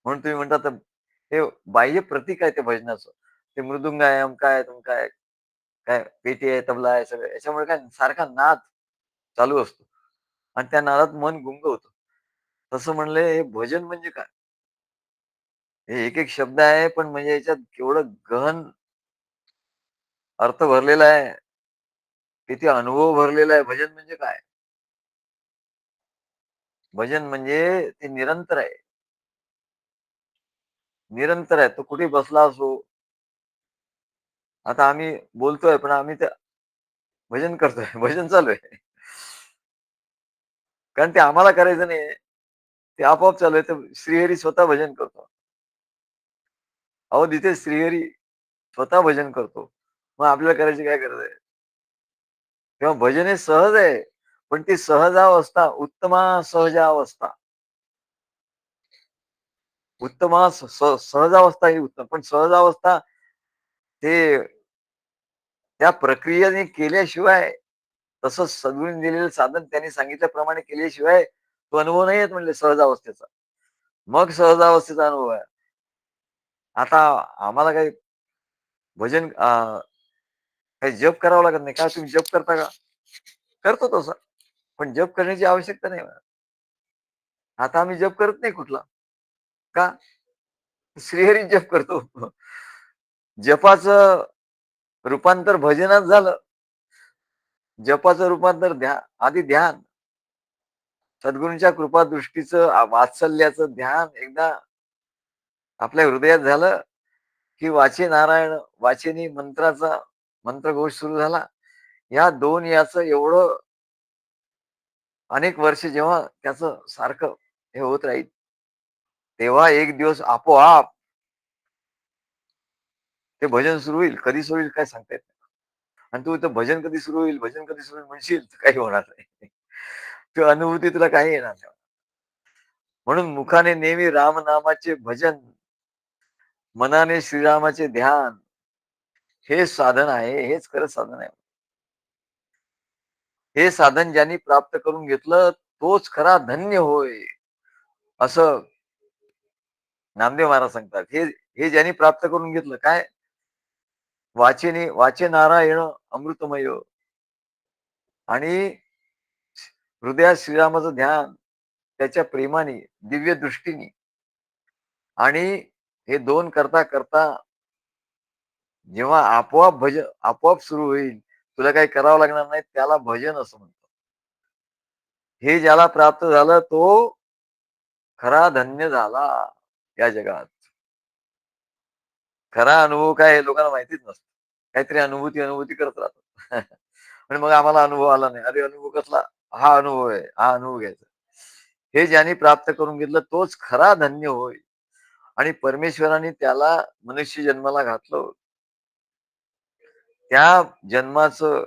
म्हणून तुम्ही म्हणता तर हे बाह्य प्रतीक आहे ते भजनाचं. ते मृदुंग आहे, अमका आहे, तमका आहे, काय पेटी आहे, तबला आहे, सगळं याच्यामुळे काय सारखा नाद चालू असतो आणि त्या नादात मन गुंग होतं. तसं म्हणलं हे भजन म्हणजे काय? हे एक शब्द आहे, पण म्हणजे याच्यात केवढं गहन अर्थ भरलेला आहे. किती अनुभव भरलेला आहे. भजन म्हणजे काय? भजन म्हणजे ते निरंतर आहे. निरंतर आहे. तो कुठे बसला असो. आता आम्ही बोलतोय, पण आम्ही ते भजन करतोय. भजन चालू आहे. कारण ते आम्हाला करायचं नाहीये. ते आपोआप चालू आहे. तर श्रीहरी स्वतः भजन करतो. अहो, तिथे श्रीहरी स्वतः भजन करतो. मग आपल्याला करायची काय गरज आहे? तेव्हा भजन हे सहज आहे. पण ती सहजावस्था, उत्तमा सहजावस्था, उत्तमा सहजावस्था ही उत्तम. पण सहजावस्था ते त्या प्रक्रियेने केल्याशिवाय, तसंच सद्गुरूंनी दिलेलं साधन त्यांनी सांगितल्याप्रमाणे केल्याशिवाय तो अनुभव नाही येत म्हणले सहजावस्थेचा. मग सहजावस्थेचा अनुभव आहे. आता आम्हाला काही भजन काही जप करावं लागत नाही. काय तुम्ही जप करता का? करतो तसं. पण जप करण्याची आवश्यकता नाही मला. आता आम्ही जप करत नाही कुठला. का? श्रीहरी जप करतो. जपाचं रूपांतर भजनात झालं. जपाचं रूपांतर आधी ध्यान. सद्गुरूंच्या कृपादृष्टीचं वात्सल्याचं ध्यान एकदा आपल्या हृदयात झालं, की वाचे नारायण, वाचेनी मंत्राचा मंत्रघोष सुरू झाला. या 2 याचं एवढं अनेक वर्ष जेव्हा त्याचं सारखं हे होत राहील, तेव्हा एक दिवस आपोआप ते भजन सुरू होईल. कधी सुरू होईल काय सांगता येत नाही. आणि तू इथं भजन कधी सुरू होईल, भजन कधी सुरू होईल म्हणशील, तर काही होणार नाही. ती अनुभूती तुला काही येणार नाही. म्हणून मुखाने नेहमी रामनामाचे भजन, मनाने श्रीरामाचे ध्यान, हेच साधन आहे. हेच खरं साधन आहे. हे साधन ज्यांनी प्राप्त करून घेतलं, तोच खरा धन्य होय, असं नामदेव महाराज सांगतात. हे हे ज्यांनी प्राप्त करून घेतलं काय? वाचे नारायण अमृतमय आणि हृदयात श्रीरामाचं ध्यान, त्याच्या प्रेमाने, दिव्य दृष्टीने आणि हे 2 करता करता जेव्हा आपोआप सुरू होईल, तुला काही करावं लागणार नाही, त्याला भजन असं म्हणतात. हे ज्याला प्राप्त झालं तो खरा धन्य झाला या जगात. खरा अनुभव काय हे लोकांना माहितीच नसतं. काहीतरी अनुभूती करत राहतात. आणि मग आम्हाला अनुभव आला नाही. अरे अनुभव कसला? हा अनुभव आहे. हा अनुभव घ्यायचा. हे ज्याने प्राप्त करून घेतलं तोच खरा धन्य होय. आणि परमेश्वराने त्याला मनुष्य जन्माला घातलं. त्या जन्माचं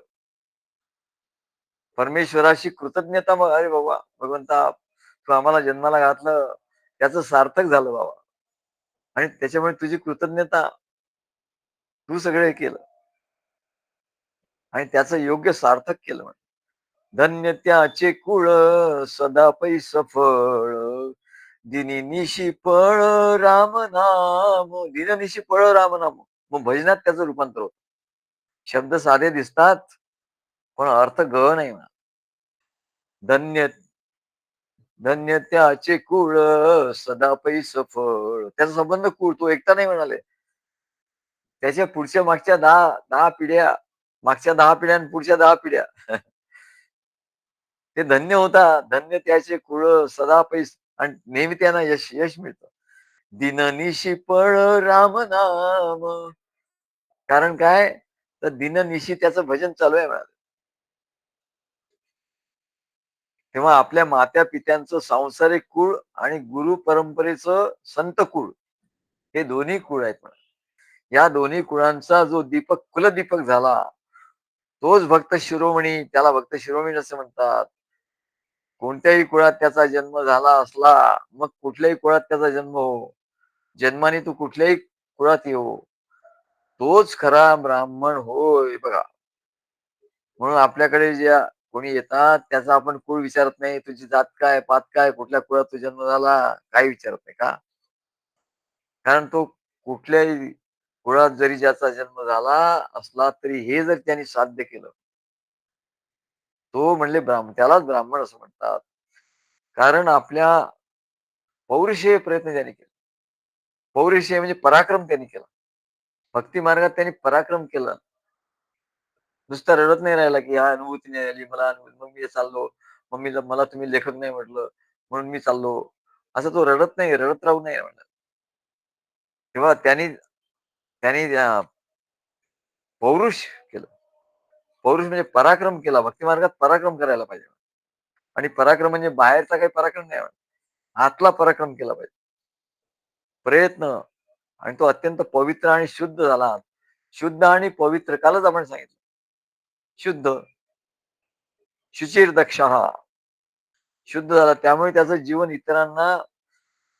परमेश्वराशी कृतज्ञता मग अरे बाबा, भगवंता तू आम्हाला जन्माला घातलं, त्याचं सार्थक झालं बाबा. आणि त्याच्यामुळे तुझी कृतज्ञता, तू सगळं हे केलं आणि त्याचं योग्य सार्थक केलं म्हणे. धन्य त्याचे कुळ सदा पैस फळ, दिनी निशी फळ राम नाम, दिननिशी फळ राम नाम. मग भजनात त्याचं रूपांतर होतं. शब्द साधे दिसतात, पण अर्थ गहन आहे म्हणा. धन्य धन्य त्याचे कुळ सदा पैस फळ. त्याचा संबंध कुळ, तो एकटा नाही म्हणाले. त्याच्या पुढच्या मागच्या 10 पिढ्या, मागच्या 10 पिढ्या आणि पुढच्या 10 पिढ्या. ते धन्य होतात. धन्य त्याचे कुळ सदा पैस आणि नेहमी त्यांना यश यश मिळतं. दिननिशी पळ राम नाम. कारण काय? तर दिननिशी त्याचं भजन चालू आहे म्हणाले. तेव्हा आपल्या मात्या-पित्यांचं सांसारिक कुळ आणि गुरु परंपरेचं संत कुळ, हे दोन्ही कुळ आहेत म्हणा. या दोन्ही कुळांचा जो दीपक कुलदीपक झाला, तोच भक्त शिरोमणी, त्याला भक्त शिरोमणी असे म्हणतात. कोणत्याही कुळात त्याचा जन्म झाला असला, मग कुठल्याही कुळात त्याचा जन्म हो. जन्माने तू कुठल्याही कुळात येवो, तोच खरा ब्राह्मण होय बघा. म्हणून आपल्याकडे ज्या कोणी येतात, त्याचा आपण कुळ विचारत नाही. तुझी जात काय, पात काय, कुठल्या कुळात तू जन्म झाला, काही विचारत नाही. का? कारण तो कुठल्याही कुळात जरी ज्याचा जन्म झाला असला, तरी हे जर त्यांनी साध्य केलं, तो म्हणले त्यालाच ब्राह्मण असं म्हणतात. कारण आपल्या पौरुषेय प्रयत्न त्यांनी केले. पौरुषेय म्हणजे पराक्रम त्यांनी केला. भक्ती मार्गात त्यांनी पराक्रम केला. नुसता रडत नाही राहिला, की हा अनुभूती नाही आली, मला अनुभूती मग मी चाललो. मम्मीला मला तुम्ही लेखक नाही म्हटलं, म्हणून मी चाललो. असं तो रडत नाही, रडत राहू नये म्हणलं. तेव्हा त्यांनी त्यांनी पौरुष केलं. पौरुष म्हणजे पराक्रम केला. भक्ती मार्गात पराक्रम करायला पाहिजे. आणि पराक्रम म्हणजे बाहेरचा काही पराक्रम नाही. आतला पराक्रम केला पाहिजे. प्रयत्न आणि तो अत्यंत पवित्र आणि शुद्ध झाला. शुद्ध आणि पवित्र कालच आपण सांगितलं. शुद्ध, शुचिर दक्षः शुद्ध झाला. त्यामुळे त्याचं जीवन इतरांना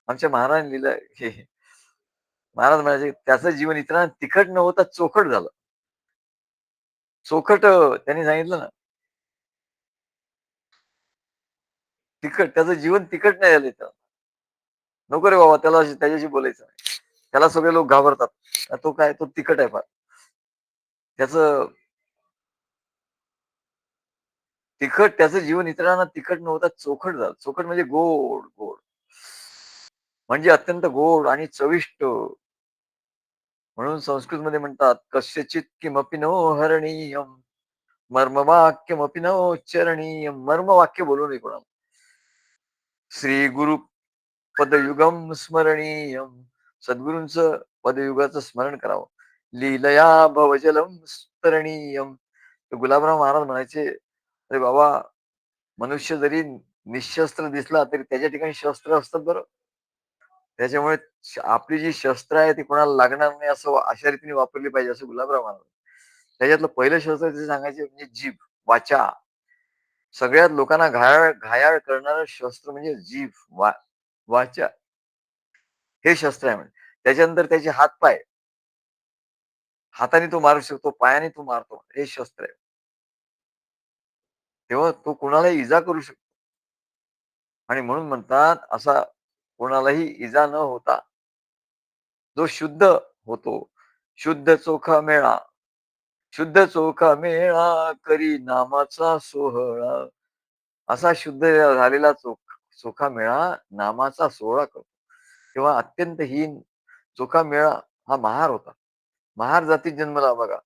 आमच्या महाराजांनी लिहिलंय हे महाराज म्हणायचे त्याचं जीवन इतरांना तिखट न होता चोखट झालं. चोखट त्यांनी सांगितलं ना, तिखट त्याचं जीवन तिखट नाही झालं इथं. नको रे बाबा त्याला त्याच्याशी बोलायचं नाही. त्याला सगळे लोक घाबरतात. तो काय तो तिखट आहे फार. त्याचं त्याचं जीवन इतरांना तिखट नव्हता चोखट झालं. चोखट म्हणजे गोड, गोड. म्हणजे अत्यंत गोड आणि चविष्ट. म्हणून संस्कृतमध्ये म्हणतात कस्यचित किमपि नो हरणीयम मर्मवाक्यमपि नोच्चारणीयम. मर्मवाक्य बोलू नये कोणाला. श्री गुरु पदयुगम स्मरणीयम. सद्गुरूंचं पदयुगाचं स्मरण करावं. लीलया भवजलम स्तरणीयम. गुलाबराव महाराज म्हणायचे अरे बाबा मनुष्य जरी निशस्त्र दिसला तरी त्याच्या ठिकाणी शस्त्र असतात बरं. त्याच्यामुळे आपली जी शस्त्र आहे ती कोणाला लागणार नाही असं अशा रीतीने वापरली पाहिजे असं गुलाबराव म्हणाले. त्याच्यातलं पहिलं शस्त्र ते सांगायचे म्हणजे जीभ, वाचा. सगळ्यात लोकांना घायाळ घायाळ करणारं शस्त्र म्हणजे जीभ, वाचा. हे शस्त्र आहे म्हणजे. त्याच्यानंतर त्याचे हात-पाय. हाताने तो मारू शकतो, पायाने तो मारतो. हे शस्त्र आहे. तेव्हा तो कुणालाही इजा करू शकतो. आणि म्हणून म्हणतात असा कोणालाही इजा न होता जो शुद्ध होतो. शुद्ध चोखा मेळा, शुद्ध चोखा मेळा करी नामाचा सोहळा. असा शुद्ध झालेला चोखा मेळा नामाचा सोहळा करतो. तेव्हा अत्यंत हीन चोखा मेळा हा महार होता. महार जातीत जन्मला बघा.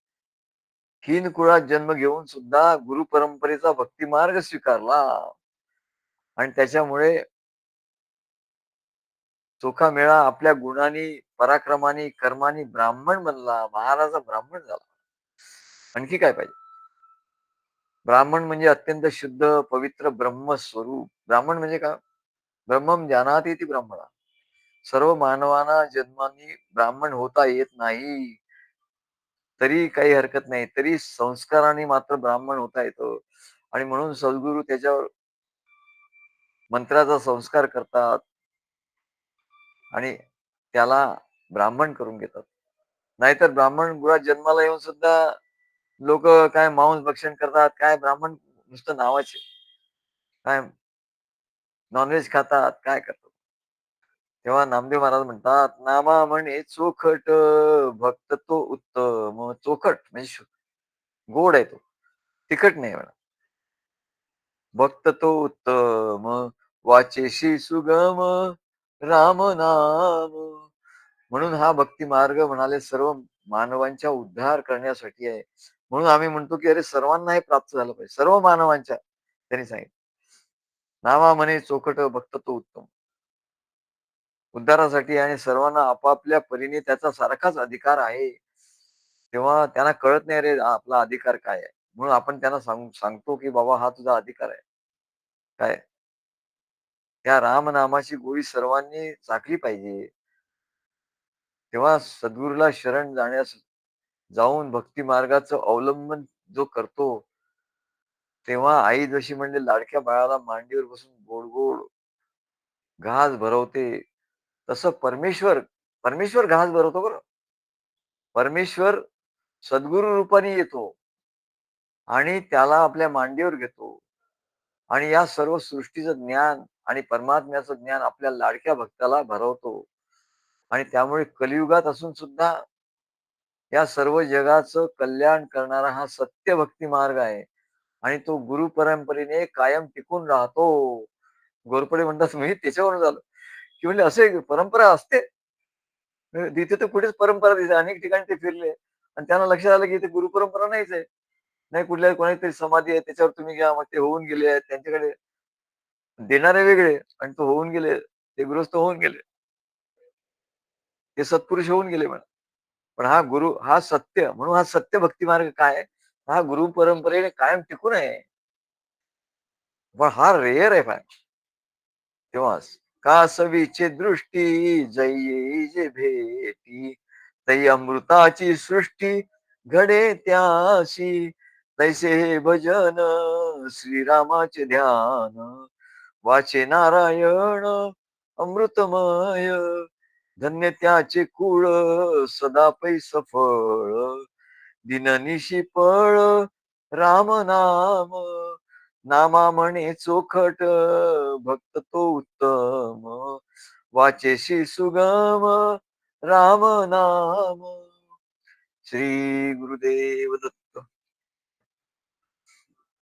हीन कुळात जन्म घेऊन सुद्धा गुरु परंपरेचा भक्ती मार्ग स्वीकारला आणि त्याच्यामुळे चोखा मेळा आपल्या गुणांनी, पराक्रमाने, कर्माने ब्राह्मण बनला. महाराजा ब्राह्मण झाला. आणखी काय पाहिजे? ब्राह्मण म्हणजे अत्यंत शुद्ध, पवित्र ब्रह्मस्वरूप. ब्राह्मण म्हणजे काय? ब्रह्मम जानाति इति ब्राह्मण. सर्व मानवांना जन्माने ब्राह्मण होता येत नाही. तरी काही हरकत नाही. तरी संस्काराने मात्र ब्राह्मण होता येतं. आणि म्हणून सद्गुरू त्याच्यावर मंत्राचा संस्कार करतात आणि त्याला ब्राह्मण करून घेतात. नाहीतर ब्राह्मण कुळात जन्माला येऊन सुद्धा लोक काय मांस भक्षण करतात, काय ब्राह्मण नुसतं नावाचे, काय नॉनव्हेज खातात, काय करतात. तेव्हा नामदेव महाराज म्हणतात, नामा म्हणे चोखट भक्त तो उत्तम. चोखट म्हणजे गोड आहे तो, तिखट नाही म्हणा. भक्त तो उत्तम वाचेशी सुगम राम नाम. म्हणून हा भक्ती मार्ग म्हणाले सर्व मानवांच्या उद्धार करण्यासाठी आहे. म्हणून आम्ही म्हणतो की अरे सर्वांना हे प्राप्त झालं पाहिजे. सर्व मानवांच्या त्यांनी सांगितलं. नामा म्हणे चोखट भक्त तो उत्तम. उद्धारासाठी आणि सर्वांना आपापल्या परीने त्याचा सारखाच अधिकार आहे. तेव्हा त्यांना कळत नाही रे आपला अधिकार काय आहे. म्हणून आपण त्यांना सांगतो की बाबा हा तुझा अधिकार आहे. काय? त्या रामनामाची गोळी सर्वांनी चाखली पाहिजे. तेव्हा सद्गुरूला शरण जाऊन भक्ती मार्गाचं अवलंबन जो करतो, तेव्हा आई जशी म्हणजे लाडक्या बाळाला मांडीवर बसून गोड गोड घास भरवते, तसं परमेश्वर घास भरवतो बरं. परमेश्वर सद्गुरु रूपाने येतो आणि त्याला आपल्या मांडीवर घेतो आणि या सर्व सृष्टीचं ज्ञान आणि परमात्म्याचं ज्ञान आपल्या लाडक्या भक्ताला भरवतो आणि त्यामुळे कलियुगात असून सुद्धा या सर्व जगाचं कल्याण करणारा हा सत्य भक्ती मार्ग आहे आणि तो गुरु परंपरेने कायम टिकून राहतो. घोरपडे म्हणतात मी त्याच्यावरून झालं की म्हणजे असे परंपरा असते. तिथे तर कुठेच परंपरा दिसते. अनेक ठिकाणी ते फिरले आणि त्यांना लक्षात आलं की इथे गुरु परंपरा नाहीच आहे. नाही कुठल्या कोणाची समाधी आहे त्याच्यावर तुम्ही घ्या. मग ते होऊन गेले आहेत. त्यांच्याकडे देणारे वेगळे आणि तो होऊन गेले. ते गृहस्थ होऊन गेले. ते सत्पुरुष होऊन गेले म्हणा. पण हा गुरु हा सत्य म्हणून हा सत्य भक्ती मार्ग काय आहे? हा गुरु परंपरेने कायम टिकून आहे. पण हा रेअर आहे फार. तेव्हाच कासवीची दृष्टी जयी जे भेटी तई अमृताची सृष्टी घडे त्याशी तैसे हे भजन श्रीरामाचे ध्यान वाचे नारायण अमृतमय धन्य त्याचे कुळ सदा पैस फळ दिननिशी पळ राम नाम नामा म्हणे चोखट भक्त तो उत्तम वाचेशी सुगम राम नाम श्री गुरुदेव दत्त